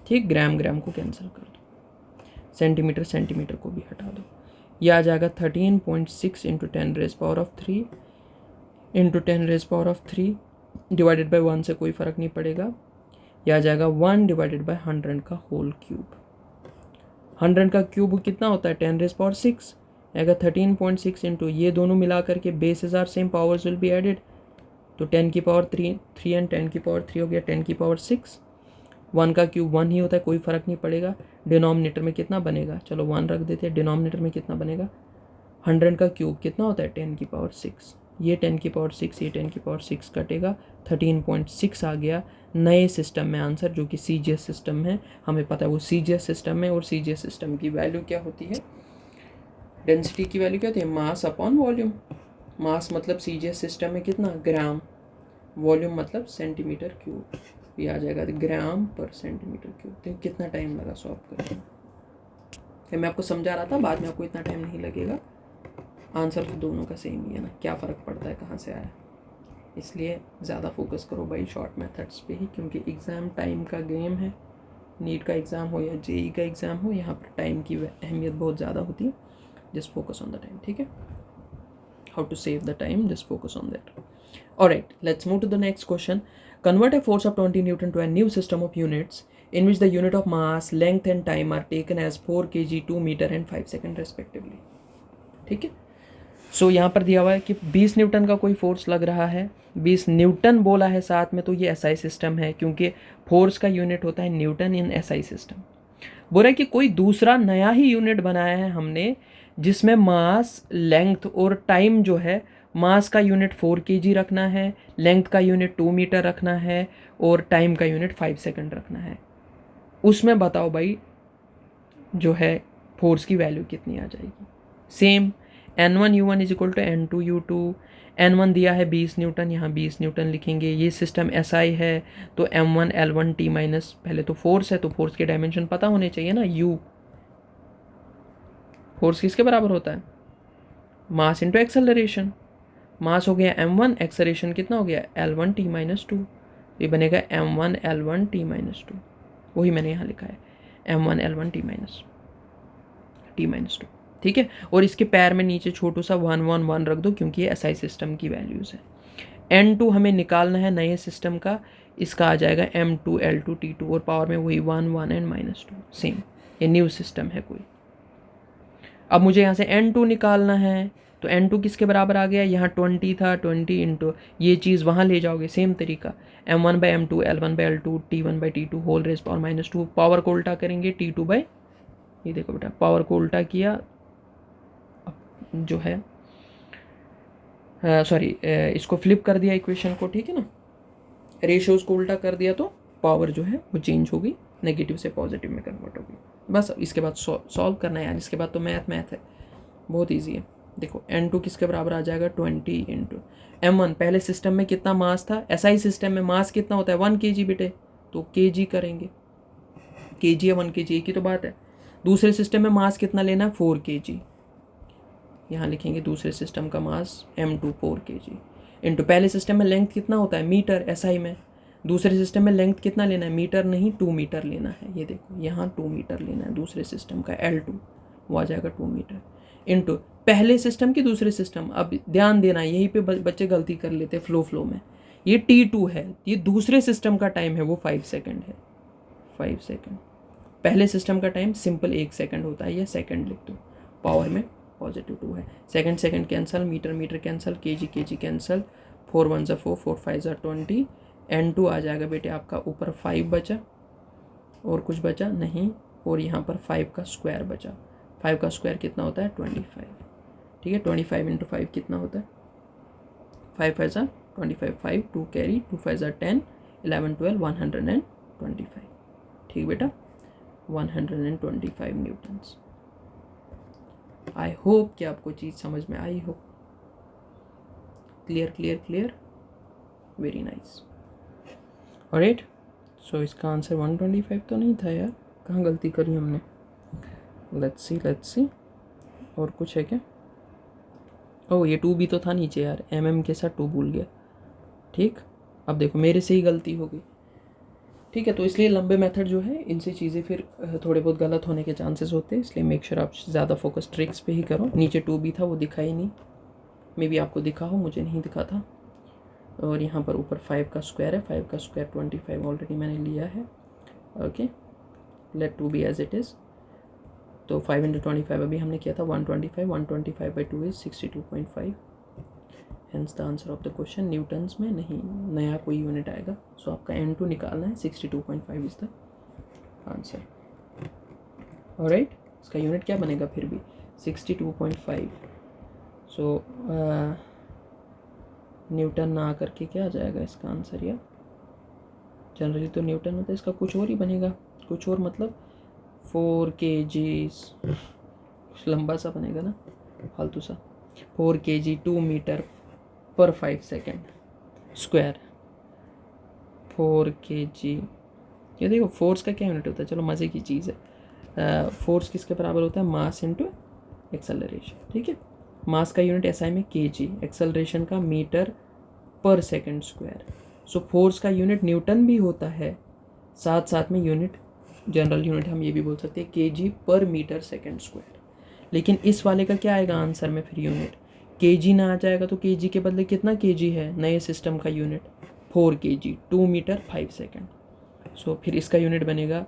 ठीक, ग्राम ग्राम को कैंसिल कर दो, सेंटीमीटर सेंटीमीटर को भी हटा दो। यह आ जाएगा 13.6 इंटू 10⁻³ इंटू 10⁻³ डिवाइडेड बाई 1 से कोई फ़र्क नहीं पड़ेगा। यह आ जाएगा 1 डिवाइडेड बाई 100 का होल क्यूब। 100 का क्यूब कितना होता है? 10⁻6 आएगा। 13.6 इंटू ये दोनों मिला करके bases are same, powers will be added, तो 10⁻³ एंड 10⁻³ हो गया 10⁻6। 1 का क्यूब 1 ही होता है, कोई फ़र्क नहीं पड़ेगा। डिनोमिनेटर में कितना बनेगा? चलो 1 रख देते हैं। डिनोमिनेटर में कितना बनेगा? 100 का क्यूब कितना होता है? 10⁻6। ये 10⁻6, ये 10⁻6 कटेगा, 13.6 आ गया नए सिस्टम में आंसर, जो कि CGS सिस्टम है। हमें पता है वो CGS सिस्टम है, और CGS सिस्टम की वैल्यू क्या होती है? डेंसिटी की वैल्यू क्या होती है? Mass upon volume. मास मतलब CGS सिस्टम में कितना? ग्राम। वॉल्यूम मतलब सेंटीमीटर क्यूब। ये आ जाएगा ग्राम पर सेंटीमीटर क्यूब। तो कितना टाइम लगा सॉल्व करने में? मैं आपको समझा रहा था, बाद में आपको इतना टाइम नहीं लगेगा। आंसर तो दोनों का सेम ही है ना, क्या फ़र्क पड़ता है कहाँ से आया। इसलिए ज़्यादा फोकस करो भाई शॉर्ट मेथड्स पे ही, क्योंकि एग्ज़ाम टाइम का गेम है। नीट का एग्ज़ाम हो या JEE का एग्ज़ाम हो, यहाँ पर टाइम की अहमियत बहुत ज़्यादा होती है। Just focus on the time, ठीक है? How to save the time, just focus on that. Alright, let's move to the next question. Convert a force of 20 Newton to a new system of units in which the unit of mass, length and time are taken as 4 kg, 2 meter and 5 second respectively. ठीक है? सो यहाँ पर दिया हुआ है कि 20 न्यूटन का कोई फोर्स लग रहा है, 20 न्यूटन बोला है साथ में, तो ये SI सिस्टम है, क्योंकि फोर्स का यूनिट होता है न्यूटन इन SI सिस्टम। बोला कि कोई दूसरा नया ही यूनिट बनाया है हमने, जिसमें मास, लेंथ और टाइम जो है, मास का यूनिट 4 kg रखना है, लेंथ का यूनिट 2 मीटर रखना है, और टाइम का यूनिट 5 सेकंड रखना है। उसमें बताओ भाई जो है फोर्स की वैल्यू कितनी आ जाएगी? Same, N1U1 is equal to N2U2। N1 दिया है 20 न्यूटन, यहाँ 20 न्यूटन लिखेंगे। ये सिस्टम SI है, तो M1 L1 T माइनस, पहले तो फोर्स है तो फोर्स के डायमेंशन पता होने चाहिए ना। U फोर्स किसके बराबर होता है? Mass into acceleration. मास हो गया M1, एक्सेलरेशन कितना हो गया? L1 T minus 2। ये बनेगा M1 L1 T माइनस 2। वही मैंने यहाँ लिखा है, M1 L1 T माइनस 2। ठीक है? और इसके पैर में नीचे छोटू सा 1 1 1 रख दो, क्योंकि ये SI सिस्टम की वैल्यूज़ है। N2 हमें निकालना है नए सिस्टम का, इसका आ जाएगा M2 L2 T2, और पावर में वही 1 1 एंड -2 सेम। ये न्यू सिस्टम है कोई। अब मुझे यहाँ से N2 निकालना है, तो N2 किसके बराबर आ गया? यहाँ 20 था, 20 इंटू ये चीज़ वहाँ ले जाओगे, सेम तरीका, M1/M2 L1/L2 T1/T2 whole raise power -2। Power को उल्टा करेंगे, T2 बाई, ये देखो बेटा, पावर को उल्टा किया, जो है सॉरी इसको फ्लिप कर दिया इक्वेशन को, ठीक है ना, रेशियोज को उल्टा कर दिया, तो पावर जो है वो चेंज होगी, नेगेटिव से पॉजिटिव में कन्वर्ट होगी। बस इसके बाद सॉल्व करना है यार, इसके बाद तो मैथ है, बहुत ईजी है। देखो N2 किसके बराबर आ जाएगा? 20 इंटू M1। पहले सिस्टम में कितना मास था? SI सिस्टम में मास कितना होता है? 1 kg बेटे, तो kg करेंगे, kg या 1 kg एक ही तो बात है। दूसरे सिस्टम में मास कितना लेना है? 4 kg। यहाँ लिखेंगे दूसरे सिस्टम का मास M2 4 kg इंटू पहले सिस्टम में लेंथ कितना होता है? मीटर SI में। दूसरे सिस्टम में लेंथ कितना लेना है? मीटर नहीं, 2 मीटर लेना है। ये देखो यहाँ 2 मीटर लेना है दूसरे सिस्टम का, L2 वो आ जाएगा 2 मीटर इंटू पहले सिस्टम की दूसरे सिस्टम। अब ध्यान देना, यहीं पे बच्चे गलती कर लेते हैं फ्लो में। ये T2 है, ये दूसरे सिस्टम का टाइम है, वो 5 सेकंड है, 5 सेकंड। पहले सिस्टम का टाइम सिंपल 1 सेकंड होता है, या सेकंड लिख दो, पावर में +2 है। Second cancel, meter cancel, kg cancel, 4 1 4, 4 5 20, N2 आ जाएगा बेटे आपका, ऊपर 5 बचा और कुछ बचा नहीं, और यहाँ पर 5 का स्क्वायर बचा। 5 का स्क्वायर कितना होता है 25, ठीक है। 25 × 5 कितना होता है, 5 5 ज़ा 25, 5 2 कैरी, 2 5 ज़ा 10, 11 12 125, ठीक बेटा, 125 न्यूटन्स। आई होप कि आपको चीज़ समझ में आई हो। Clear clear clear, very nice. Alright, so इसका आंसर 125 तो नहीं था यार, कहाँ गलती करी हमने। लेट्स सी और कुछ है क्या। ओह ये 2 भी तो था नीचे यार, mm के साथ 2 भूल गया। ठीक, अब देखो मेरे से ही गलती हो गई, ठीक है। तो इसलिए लंबे मेथड जो है इनसे चीज़ें फिर थोड़े बहुत गलत होने के चांसेस होते हैं, इसलिए मेक श्योर आप ज़्यादा फोकस ट्रिक्स पे ही करो। नीचे 2 भी था, वो दिखा ही नहीं, मे बी आपको दिखा हो, मुझे नहीं दिखा था। और यहाँ पर ऊपर 5 का स्क्वायर है, 5 का स्क्वायर 25 ऑलरेडी मैंने लिया है। Okay, let 2 be as it is. तो 5 × 25 अभी हमने किया था 125, 125/2 is 62.5। Hence the answer of the question Newton's में नहीं, नया कोई यूनिट आएगा। सो आपका N2 निकालना है, 62.5 इज द आंसर। ऑलराइट, इसका यूनिट क्या बनेगा फिर भी 62.5। सो न्यूटन ना आकर के क्या आ जाएगा इसका आंसर यार, जनरली तो न्यूटन होता है, इसका कुछ और ही बनेगा, कुछ और मतलब 4 kg, लंबा सा बनेगा ना फालतू सा, 4 kg 2 मीटर पर 5 सेकेंड स्क्वायर। 4 kg, ये देखो फोर्स का क्या यूनिट होता है, चलो मज़े की चीज़ है। फोर्स किसके बराबर होता है, मास इंटू एक्सेलरेशन, ठीक है। मास का यूनिट SI में kg, एक्सेलरेशन का मीटर पर सेकेंड स्क्वायर। सो फोर्स का यूनिट न्यूटन भी होता है, साथ साथ में यूनिट जनरल यूनिट हम ये भी बोल सकते हैं kg per metre second square. लेकिन इस वाले का क्या आएगा आंसर में फिर यूनिट, kg ना आ जाएगा तो kg के बदले कितना kg है नए सिस्टम का unit, 4 kg 2 meter 5 second. So फिर इसका यूनिट बनेगा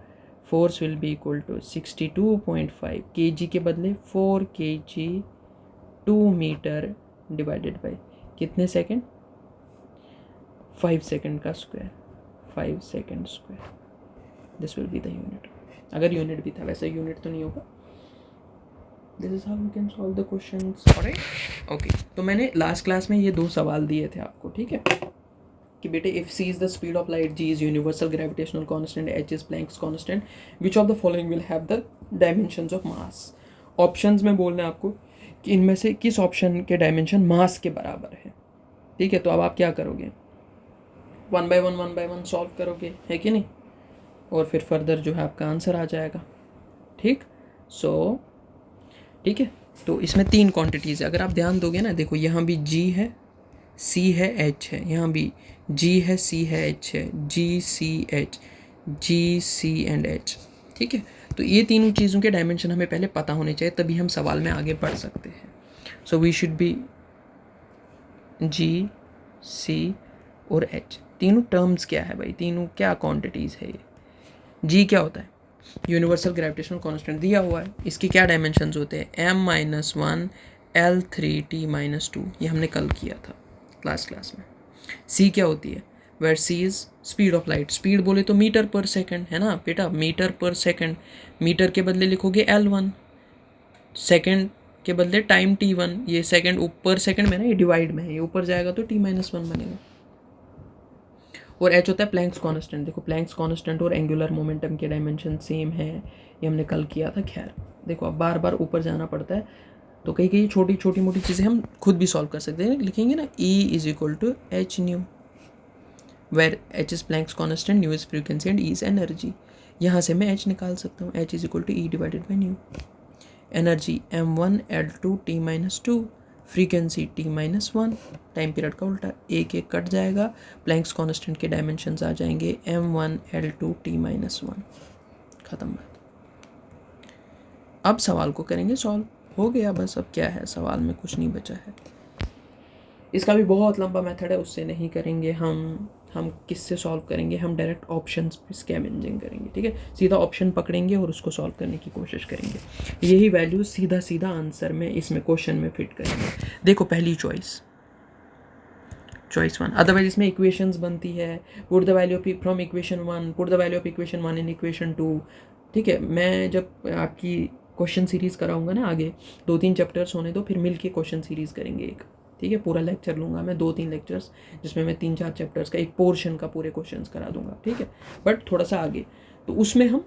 force will be equal to 62.5, kg के बदले 4 kg 2 मीटर डिवाइडेड बाई कितने सेकेंड, 5 सेकेंड का square, 5 second square, this will be the unit. अगर यूनिट भी था, वैसे यूनिट तो नहीं होगा। This is how you can solve the questions. Alright, okay. तो मैंने लास्ट क्लास में ये 2 सवाल दिए थे आपको, ठीक है, कि बेटे if c is the speed of light, g is universal gravitational constant, h is Planck's constant, which of the following will have the dimensions of mass. Options में बोलना है आपको कि इनमें से किस ऑप्शन के डायमेंशन मास के बराबर है, ठीक है। तो अब आप क्या करोगे, 1 by 1 सॉल्व करोगे, है कि नहीं, और फिर फर्दर जो है आपका आंसर आ जाएगा, ठीक। सो ठीक है, तो इसमें 3 क्वांटिटीज़ है, अगर आप ध्यान दोगे ना, देखो यहाँ भी g है, c है, h है, यहाँ भी g है, c है, h है, g c h, g c and h, ठीक है। तो ये तीनों चीज़ों के डायमेंशन हमें पहले पता होने चाहिए, तभी हम सवाल में आगे बढ़ सकते हैं। So we should be g c और h, तीनों टर्म्स क्या है भाई, तीनों क्या क्वांटिटीज़ है। ये g क्या होता है, यूनिवर्सल ग्रेविटेशनल कांस्टेंट दिया हुआ है, इसके क्या डायमेंशंस होते हैं, m-1 L3t-2, ये हमने कल किया था क्लास में। c क्या होती है, where c is speed of light, speed बोले तो मीटर पर सेकंड है ना बेटा, मीटर पर सेकंड, मीटर के बदले लिखोगे L1, सेकंड के बदले टाइम t1, ये सेकंड ऊपर सेकंड में ना, ये डिवाइड में है, ये ऊपर जाएगा तो t-1 बनेगा। और h होता है प्लैंक्स कांस्टेंट, देखो प्लैंक्स कांस्टेंट और एंगुलर मोमेंटम के डायमेंशन सेम है, ये हमने कल किया था। खैर देखो अब बार बार ऊपर जाना पड़ता है, तो कई कई छोटी छोटी मोटी चीज़ें हम खुद भी सॉल्व कर सकते हैं। लिखेंगे ना E is equal to h nu, where h is Planck's constant, nu is frequency and E is energy. यहाँ से मैं h निकाल सकता हूँ, h is equal to E divided by nu. Energy m1 L2 t-2, frequency t-1, time period का उल्टा, एक एक कट जाएगा, प्लैंक्स कांस्टेंट के डायमेंशंस आ जाएंगे m1 L2 t-1, ख़त्म बात। अब सवाल को करेंगे सॉल्व, हो गया बस, अब क्या है, सवाल में कुछ नहीं बचा है। इसका भी बहुत लंबा मेथड है, उससे नहीं करेंगे हम किससे सॉल्व करेंगे, हम डायरेक्ट ऑप्शंस पे स्कैवेंजिंग करेंगे, ठीक है। सीधा ऑप्शन पकड़ेंगे और उसको सॉल्व करने की कोशिश करेंगे, यही वैल्यू सीधा आंसर में इसमें क्वेश्चन में फिट करेंगे। देखो पहली चॉइस चॉइस 1। अदरवाइज इसमें इक्वेशंस बनती है, put the value of from equation 1, put the value of equation 1 in equation 2। ठीक है, मैं जब आपकी क्वेश्चन सीरीज़ कराऊंगा ना आगे, 2-3 चैप्टर्स होने दो, फिर मिल के क्वेश्चन सीरीज़ करेंगे एक। ठीक है, पूरा लेक्चर लूँगा मैं, 2-3 लेक्चर्स, जिसमें मैं 3-4 चैप्टर्स का एक पोर्शन का पूरे क्वेश्चंस करा दूंगा। ठीक है, बट थोड़ा सा आगे, तो उसमें हम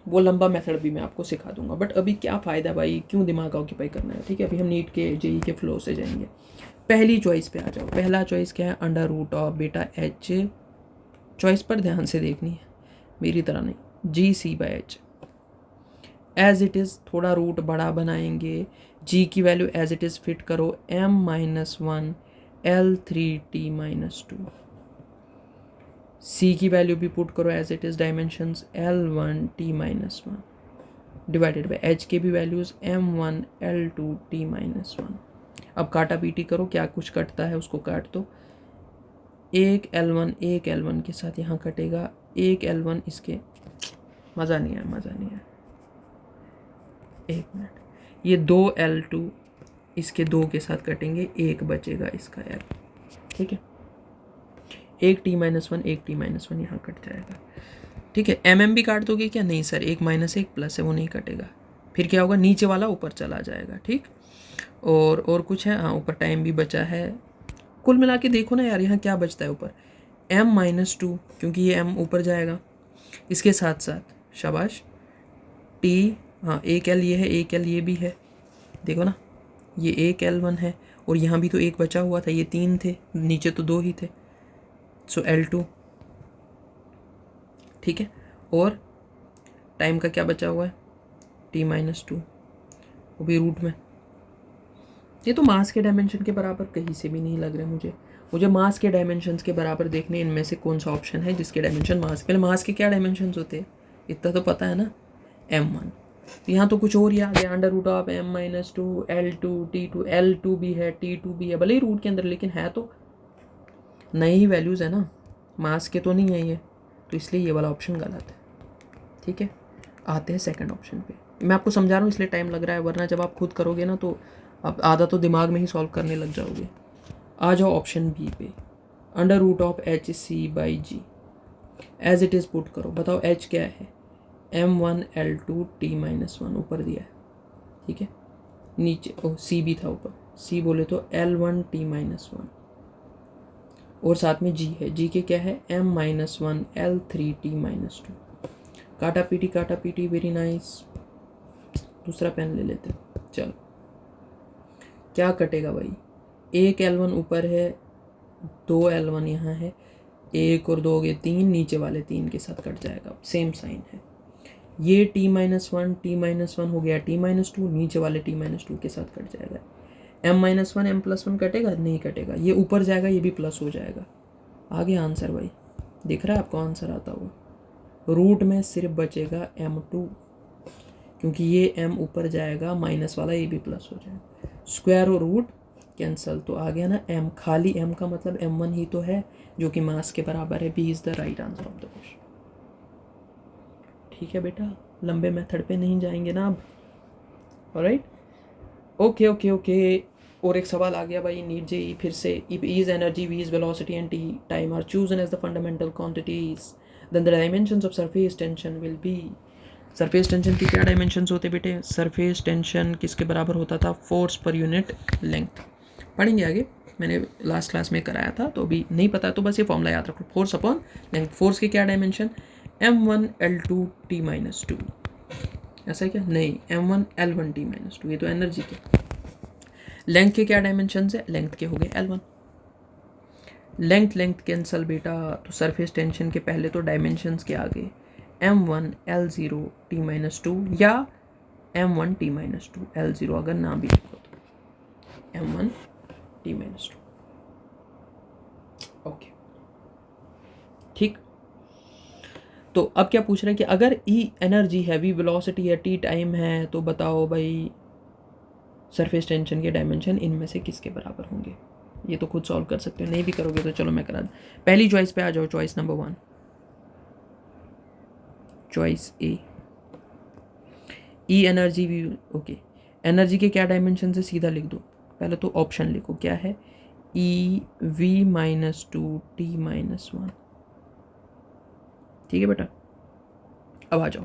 वो लंबा मेथड भी मैं आपको सिखा दूंगा। बट अभी क्या फ़ायदा भाई, क्यों दिमाग ऑक्यूपाई करना है। ठीक है, अभी हम नीट के जेई के फ्लो से जाएंगे। पहली चॉइस पे आ जाओ। पहला चॉइस क्या है, अंडर रूट ऑफ बेटा एच, चॉइस पर ध्यान से देखनी है, मेरी तरह नहीं, G C by H as it is. थोड़ा रूट बड़ा बनाएंगे, जी की value as it is fit करो, m-1 L3t-2। सी की वैल्यू भी पुट करो as it is, dimensions L1t-1 divided by H के भी वैल्यूज़ m1 L2t-1। अब काटा पीटी करो, क्या कुछ कटता है उसको काट दो। एक L1 के साथ यहाँ कटेगा, एक L1 इसके, मज़ा नहीं आया, मज़ा नहीं आया, एक मिनट, ये 2 L2 इसके 2 के साथ कटेंगे, एक बचेगा इसका L। ठीक है, एक t-1 एक t-1 यहाँ कट जाएगा। ठीक है, mm भी काट दोगे क्या, नहीं सर, एक माइनस एक प्लस है वो नहीं कटेगा, फिर क्या होगा, नीचे वाला ऊपर चला जाएगा। ठीक, और कुछ है, हाँ ऊपर टाइम भी बचा है। कुल मिला के देखो ना यार, यहाँ क्या बचता है ऊपर, m-2, क्योंकि ये m ऊपर जाएगा, इसके साथ साथ शाबाश t, हाँ एक L ये है, एक L ये भी है, देखो ना, ये एक L1 है, और यहाँ भी तो एक बचा हुआ था, ये 3 थे, नीचे तो 2 ही थे, सो L2। ठीक है, और टाइम का क्या बचा हुआ है, t-2, वो भी रूट में। ये तो मास के डायमेंशन के बराबर कहीं से भी नहीं लग रहे मुझे मास के डायमेंशंस के बराबर देखने, इनमें से कौन सा ऑप्शन है जिसके डायमेंशन मास, पहले मास के क्या डायमेंशंस होते हैं इतना तो पता है ना, m1। यहाँ तो कुछ और ही आ गया, under root of m-2 L2 t2, L2 भी है t2 भी है, भले ही रूट के अंदर, लेकिन है तो नई ही वैल्यूज़ है ना, मास के तो नहीं है ये, तो इसलिए ये वाला ऑप्शन गलत है। ठीक है, आते हैं सेकंड ऑप्शन पे। मैं आपको समझा रहा हूँ इसलिए टाइम लग रहा है, वरना जब आप खुद करोगे ना तो आप आधा तो दिमाग में ही सॉल्व करने लग जाओगे। आ जाओ ऑप्शन बी पे, under root of h c by g as it is put करो। बताओ एच क्या है, m1 L2 t-1 ऊपर दिया है। ठीक है, नीचे ओ सी भी था ऊपर, सी बोले तो L1 t-1, और साथ में जी है, जी के क्या है, m-1 L3 t-2। काटा पीटी, वेरी नाइस। दूसरा पेन ले लेते हैं, चलो क्या कटेगा भाई, एक L1 ऊपर है, 2 L1 यहाँ है, एक और 2 गए 3, नीचे वाले 3 के साथ कट जाएगा, सेम साइन है। ये t-1 हो गया t-2, नीचे वाले t-2 के साथ कट जाएगा। m-1 m+1 कटेगा, नहीं कटेगा, ये ऊपर जाएगा, ये भी प्लस हो जाएगा। आगे आंसर भाई, दिख रहा है आपको आंसर आता हुआ। रूट में सिर्फ बचेगा m2, क्योंकि ये m ऊपर जाएगा, माइनस वाला ये भी प्लस हो जाएगा, स्क्वायर और रूट कैंसल, तो आ गया ना m, खाली m का मतलब m1 ही तो है, जो कि मास के बराबर है। B is the right answer of the question. ठीक है बेटा, लंबे मेथड पे नहीं जाएंगे ना अब, ऑलराइट, ओके। और एक सवाल आ गया भाई नीट जेई फिर से, if E is energy, V is velocity and T time are chosen as the fundamental quantities, then the dimensions of surface tension will be। Surface tension की क्या डायमेंशंस होते बेटे, सरफेस टेंशन किसके बराबर होता था, फोर्स पर यूनिट लेंथ। पढ़ेंगे आगे, मैंने लास्ट क्लास में कराया था, तो अभी नहीं पता तो बस ये फॉर्मूला याद रखो, फोर्स अपॉन लेंथ। फोर्स के क्या डायमेंशन, m1 L2 t-2, ऐसा क्या, नहीं m1 L1 t-2, ये तो एनर्जी के। लेंथ के क्या डायमेंशन है, लेंथ के हो गए L1, लेंथ कैंसल बेटा, तो सरफेस टेंशन के पहले तो डायमेंशंस के आगे m1 L0 t-2 या m1 t-2 L0, अगर ना भी लिखो तो m1 t-2। ओके ठीक, तो अब क्या पूछ रहे हैं कि अगर E एनर्जी है, V वेलोसिटी है, T टाइम है, तो बताओ भाई सरफेस टेंशन के डायमेंशन इनमें से किसके बराबर होंगे। ये तो खुद सॉल्व कर सकते हो, नहीं भी करोगे तो चलो मैं करा दूँ। पहली चॉइस पे आ जाओ, चॉइस नंबर 1, चॉइस ए, E energy V, okay. Energy के क्या डायमेंशन से सीधा लिख दो, पहले तो ऑप्शन लिखो क्या है, ई v minus two t minus one. ठीक है बेटा, अब आ जाओ।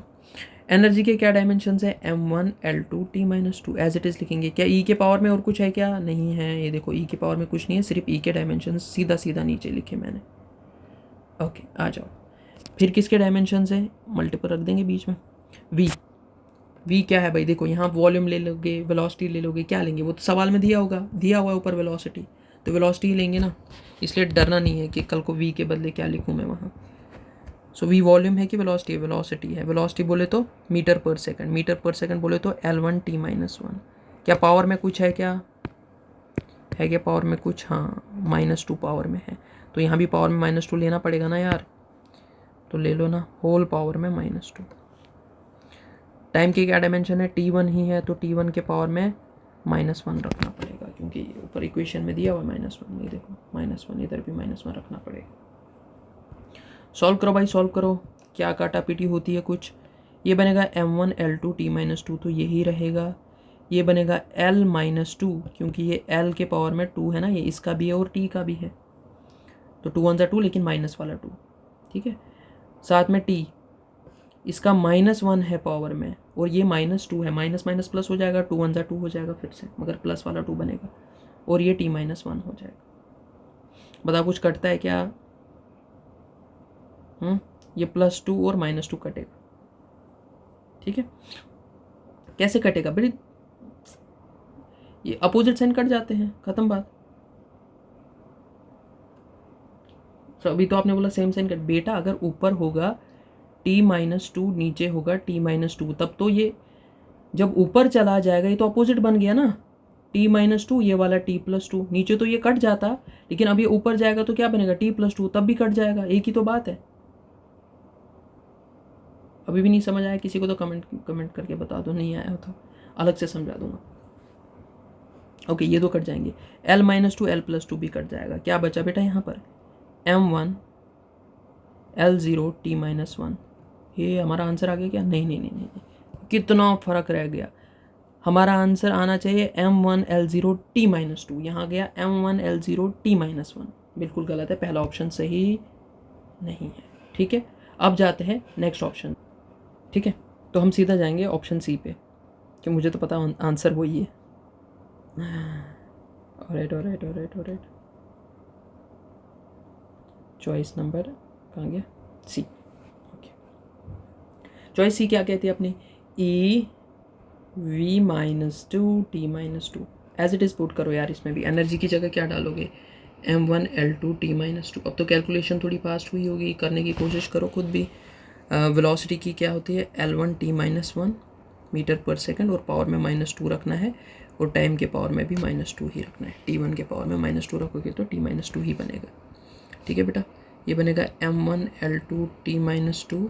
एनर्जी के क्या डायमेंशंस है, m1 l2 t minus two, as it is लिखेंगे। क्या ई के पावर में और कुछ है क्या, नहीं है। ये देखो ई के पावर में कुछ नहीं है, सिर्फ ई के डायमेंशंस सीधा सीधा नीचे लिखे मैंने। ओके आ जाओ, फिर किसके डायमेंशंस है, मल्टीपल रख देंगे बीच में। वी क्या है भाई, देखो यहाँ वॉल्यूम ले लोगे, वेलोसिटी ले लोगे, क्या लेंगे, वो तो सवाल में दिया होगा, दिया हुआ है ऊपर वेलोसिटी, तो वेलोसिटी ही लेंगे ना, इसलिए डरना नहीं है कि कल को वी के बदले क्या लिखूँ मैं वहाँ। सो वी वॉल्यूम है कि वेलोसिटी है, वेलोसिटी है। वेलोसिटी बोले तो metre per second, metre per second बोले तो L1 t माइनस वन। क्या पावर में कुछ है, क्या है क्या पावर में कुछ, हाँ -2 पावर में है, तो यहाँ भी पावर में -2 लेना पड़ेगा ना यार, तो ले लो ना, होल पावर में -2। टाइम की क्या डायमेंशन है, t1 ही है, तो t1 के पावर में -1 रखना पड़ेगा, क्योंकि ऊपर इक्वेशन में दिया हुआ -1, ये देखो -1, इधर भी -1 रखना पड़ेगा। सॉल्व करो भाई, सॉल्व करो, क्या काटा पीटी होती है कुछ। ये बनेगा m1 l2 t minus to, तो यही रहेगा। ये बनेगा l माइनस टू, क्योंकि ये l के पावर में 2 है ना, ये इसका भी है और t का भी है, तो 2 1 2, लेकिन माइनस वाला 2। ठीक है, साथ में t, इसका -1 है पावर में, और ये -2 है, माइनस माइनस प्लस हो जाएगा, 2 1 2 हो जाएगा फिर से, मगर प्लस वाला 2 बनेगा, और ये t माइनस 1 हो जाएगा। बताओ कुछ कटता है क्या, ये +2 और -2 कटेगा। ठीक है, कैसे कटेगा बेटे, ये अपोजिट साइन कट जाते हैं, खत्म बात। तो अभी तो आपने बोला सेम साइन कट, बेटा अगर ऊपर होगा t माइनस टू, नीचे होगा t माइनस टू, तब तो ये जब ऊपर चला जाएगा ये तो अपोजिट बन गया ना, t माइनस टू, ये वाला t प्लस टू, नीचे तो ये कट जाता, लेकिन अब ये ऊपर जाएगा तो क्या बनेगा, t प्लस टू, तब भी कट जाएगा, एक ही तो बात है। अभी भी नहीं समझ आया किसी को तो कमेंट करके बता दो, नहीं आया तो अलग से समझा दूंगा। ओके, ये दो कट जाएंगे, l minus two l plus two भी कट जाएगा, क्या बचा बेटा यहाँ पर, m1 l0 t minus one. ये हमारा आंसर आ गया क्या, नहीं नहीं नहीं नहीं, कितना फ़र्क रह गया। हमारा आंसर आना चाहिए m1 l0 t minus to, यहाँ गया m1 l0 t minus one, बिल्कुल गलत है, पहला ऑप्शन सही नहीं है। ठीक है, अब जाते हैं नेक्स्ट ऑप्शन। ठीक है, तो हम सीधा जाएंगे ऑप्शन सी पे, कि मुझे तो पता आंसर वही है। ऑलराइट, चॉइस नंबर कहाँ गया, सी। ओके, चॉइस सी क्या कहती है अपनी, e v minus two t minus two, as it is put करो यार, इसमें भी एनर्जी की जगह क्या डालोगे, m1 l2 t minus to. अब तो कैलकुलेशन थोड़ी फास्ट हुई होगी, करने की कोशिश करो खुद भी। वेलोसिटी की क्या होती है, l1 t minus one meter per second, और पावर में -2 रखना है, और टाइम के पावर में भी -2 ही रखना है। t1 के पावर में -2 रखोगे तो t माइनस टू ही बनेगा। ठीक है बेटा, ये बनेगा m1 l2 t minus two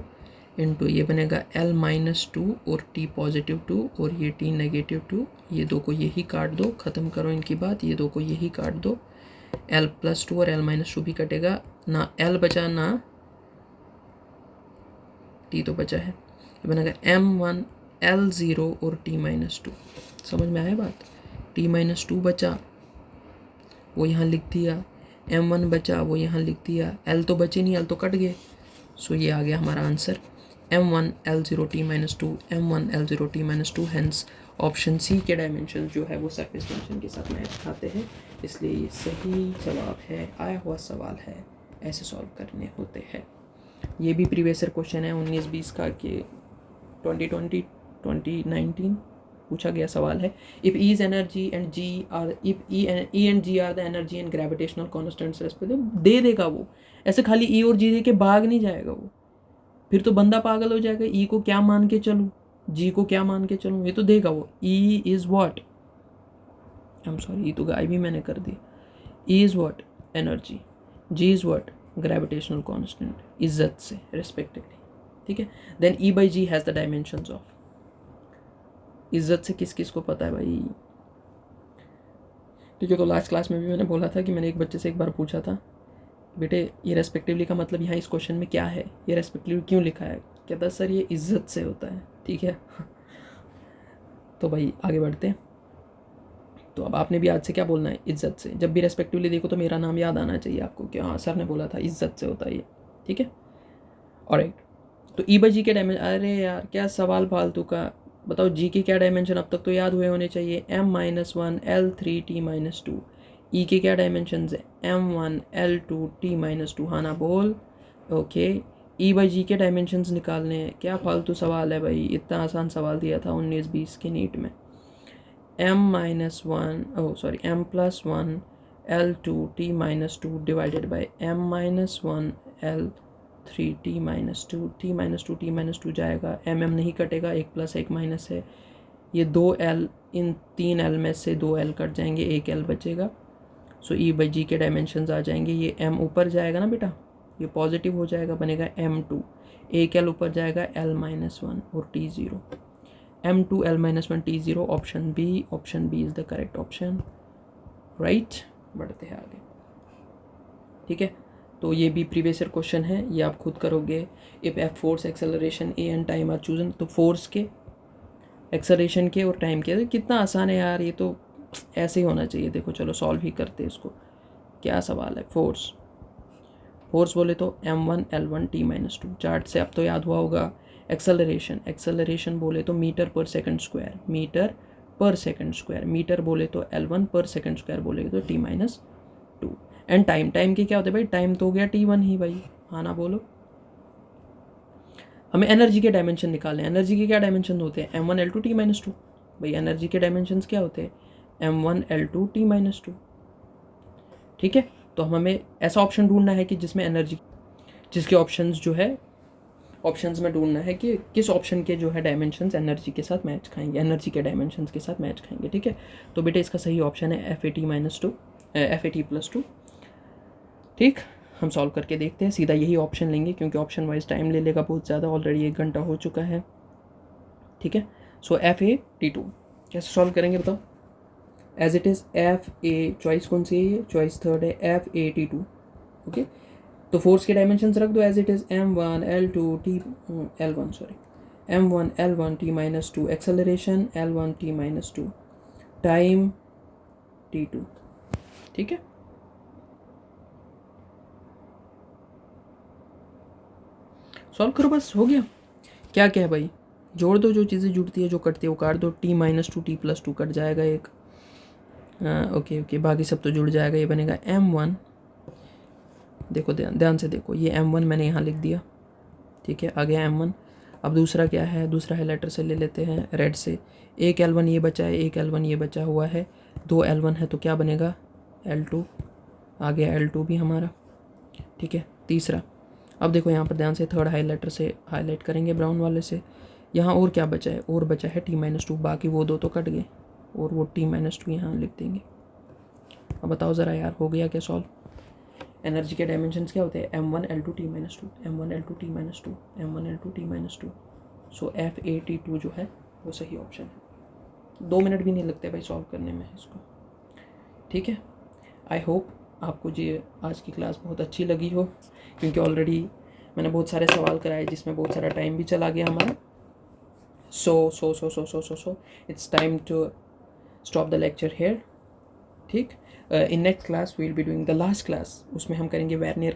into ये बनेगा l माइनस टू और t पॉजिटिव 2 और ये t नेगेटिव 2, ये दो को यही काट दो, ख़त्म करो इनकी बात, ये दो को यही काट दो, l प्लस टू और l माइनस टू भी कटेगा, ना l बचा ना t तो बचा है, ये बनेगा m1 l0 और t माइनस टू। समझ में आया बात, t माइनस टू बचा वो यहाँ लिख दिया, m1 बचा वो यहाँ लिख दिया, l तो बचे नहीं, l तो कट गए, सो ये आ गया हमारा answer m1 l0 t minus two, m1 l0 t minus two. Hence option c के डायमेंशन जो है वो सरफेस टेंशन के साथ मैच खाते हैं, इसलिए ये सही जवाब है, आया हुआ सवाल है, ऐसे सॉल्व करने होते हैं। ये भी प्रीवियस ईयर क्वेश्चन है 19-20 का, कि 2020-2019 पूछा गया सवाल है। If E is energy and G are, if E and G are the energy and gravitational constants respective, दे देगा वो, ऐसे खाली ई और जी दे के भाग नहीं जाएगा वो, फिर तो बंदा पागल हो जाएगा, ई को क्या मान के चलूँ, जी को क्या मान के चलूँ, ये तो देगा वो। E is what, I am sorry, E तो गाय भी मैंने कर दी, E is what energy, G is what gravitational constant, इज्जत से रेस्पेक्टिवली। ठीक है, then E by G has the dimensions of, इज्जत से किस किस को पता है भाई। ठीक है, तो लास्ट क्लास में भी मैंने बोला था कि मैंने एक बच्चे से एक बार पूछा था, बेटे ये रेस्पेक्टिवली का मतलब यहाँ इस क्वेश्चन में क्या है, ये रेस्पेक्टिवली क्यों लिखा है, कहता सर ये इज्जत से होता है। ठीक है, तो भाई आगे बढ़ते हैं। तो अब आपने भी आज से क्या बोलना है, इज्जत से। जब भी रेस्पेक्टिवली देखो तो मेरा नाम याद आना चाहिए आपको कि हाँ सर ने बोला था इज्जत से होता है ये, ठीक है। ऑलराइट, तो ई बाई जी के डायमेंशन, अरे यार क्या सवाल फालतू का, बताओ जी के क्या डायमेंशन अब तक तो याद हुए होने चाहिए, m-1 L3t-2। ई के क्या डायमेंशन है, m1 L2t-2, हाँ ना बोल, ओके। ई बाई जी के डायमेंशंस निकालने हैं, क्या फालतू सवाल है भाई, इतना आसान सवाल दिया था 19-20 के नीट में। m+1 L2t-2 divided by m-1 L3t-2, t-2 जाएगा, m नहीं कटेगा, एक प्लस एक माइनस है, ये 2l, इन 3l में से 2l कट जाएंगे, एक l बचेगा। सो ई बाई जी के डायमेंशंस आ जाएंगे, ये m ऊपर जाएगा ना बेटा, ये पॉजिटिव हो जाएगा, बनेगा m2, एक l ऊपर जाएगा l-1 और t0, m2 l-1 t0, option b is the correct option, right. बढ़ते हैं आगे, ठीक है। तो ये भी प्रीवियस ईयर क्वेश्चन है, ये आप खुद करोगे। If f force, acceleration a and time are chosen, तो फोर्स के, एक्सेलरेशन के और टाइम के, तो कितना आसान है यार, ये तो ऐसे ही होना चाहिए। देखो चलो सॉल्व ही करते हैं इसको, क्या सवाल है। फोर्स बोले तो m1 L1 t-2, चार्ट से अब तो याद हुआ होगा। एक्सेलरेशन बोले तो metre per second square, metre बोले तो L1 पर सेकंड स्क्वायर बोलेगे तो t-2। एंड टाइम के क्या होते हैं भाई, टाइम तो हो गया t1 ही भाई, हाँ ना बोलो। हमें एनर्जी के डायमेंशन निकालने हैं, एनर्जी के क्या डायमेंशन होते हैं, m1 L2 t-2, भाई एनर्जी के डायमेंशंस क्या होते हैं, m1 L2 t-2, ठीक है। तो हमें ऐसा ऑप्शन ढूंढना है कि जिसमें एनर्जी, जिसके ऑप्शंस जो है, ऑप्शंस में ढूंढना है कि किस ऑप्शन के जो है डायमेंशंस एनर्जी के साथ मैच खाएंगे, एनर्जी के डायमेंशंस के साथ मैच खाएंगे, ठीक है। तो बेटा इसका सही ऑप्शन है FAT+2, ठीक। हम सॉल्व करके देखते हैं, सीधा यही ऑप्शन लेंगे क्योंकि ऑप्शन वाइज टाइम ले लेगा बहुत ज़्यादा, ऑलरेडी 1 घंटा हो चुका है, ठीक है। सो FAT2 कैसे सॉल्व करेंगे बताओ। As it is FA, choice कौन सी है, चॉइस थर्ड है, FAT2, ओके। तो फोर्स के डायमेंशंस रख दो as it is, m1 L1 t-2, acceleration L1 t-2, time t2, ठीक है। सॉल्व करो, बस हो गया। क्या क्या है भाई, जोड़ दो, जो चीज़ें जुड़ती है, जो कटती है वो काट दो, t-2 t+2 कट जाएगा एक, ओके, बाकी सब तो जुड़ जाएगा, ये बनेगा m1, देखो ध्यान से देखो, ये m1 मैंने यहाँ लिख दिया, ठीक है, आ गया m1। अब दूसरा क्या है, दूसरा है लेटर से ले लेते हैं, रेड से, एक L1 ये बचा है, एक L1 ये बचा हुआ है, 2 L1 है तो क्या बनेगा L2, आ गया L2 भी हमारा, ठीक है। तीसरा, अब देखो यहाँ पर ध्यान से, थर्ड हाईलाइटर से हाईलाइट करेंगे ब्राउन वाले से, यहाँ और क्या बचा है, और बचा है t-2, बाकी वो 2 तो कट गए, और वो t-2 यहाँ लिख देंगे। अब बताओ ज़रा यार, हो गया क्या सॉल्व। एनर्जी के डायमेंशंस क्या होते हैं, m1 L2 t-2, m1 L2 t-2, m1 L2 t-2। सो FAT2 जो है वो सही ऑप्शन है। 2 मिनट भी नहीं लगते भाई सॉल्व करने में इसको, ठीक है। आई होप आपको ये आज की क्लास बहुत अच्छी लगी हो, क्योंकि ऑलरेडी मैंने बहुत सारे सवाल कराए जिसमें बहुत सारा टाइम भी चला गया हमारा। So it's time to stop the lecture here, ठीक। In next class we will be doing the last class, उसमें हम करेंगे vernier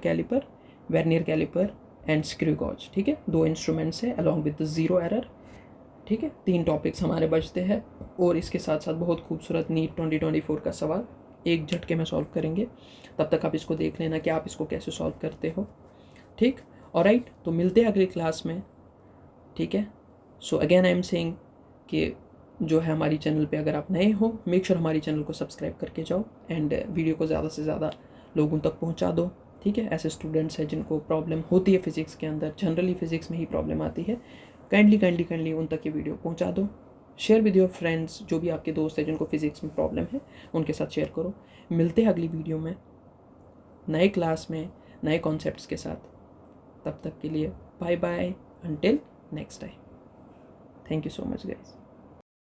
caliper and screw gauge, ठीक है। 2 इंस्ट्रूमेंट्स है अलॉन्ग विद द 0 एरर, ठीक है। 3 टॉपिक्स हमारे बचते हैं, और इसके साथ साथ बहुत खूबसूरत नीट 2024 का सवाल एक झटके में सॉल्व करेंगे। तब तक आप इसको देख लेना कि आप इसको कैसे सॉल्व करते हो, ठीक। ऑलराइट, तो मिलते हैं अगली क्लास में, ठीक है। So again I am saying कि जो है हमारी चैनल पे अगर आप नए हो, मेक श्योर हमारी चैनल को सब्सक्राइब करके जाओ, एंड वीडियो को ज़्यादा से ज़्यादा लोगों तक पहुंचा दो, ठीक है। ऐसे स्टूडेंट्स हैं जिनको प्रॉब्लम होती है फिज़िक्स के अंदर, जनरली फिज़िक्स में ही प्रॉब्लम आती है, काइंडली उन तक ये वीडियो पहुंचा दो। शेयर विद योर फ्रेंड्स, जो भी आपके दोस्त हैं जिनको फिज़िक्स में प्रॉब्लम है उनके साथ शेयर करो। मिलते हैं अगली वीडियो में नए क्लास में नए कॉन्सेप्ट्स के साथ, तब तक के लिए bye bye, until next time. Thank you so much guys.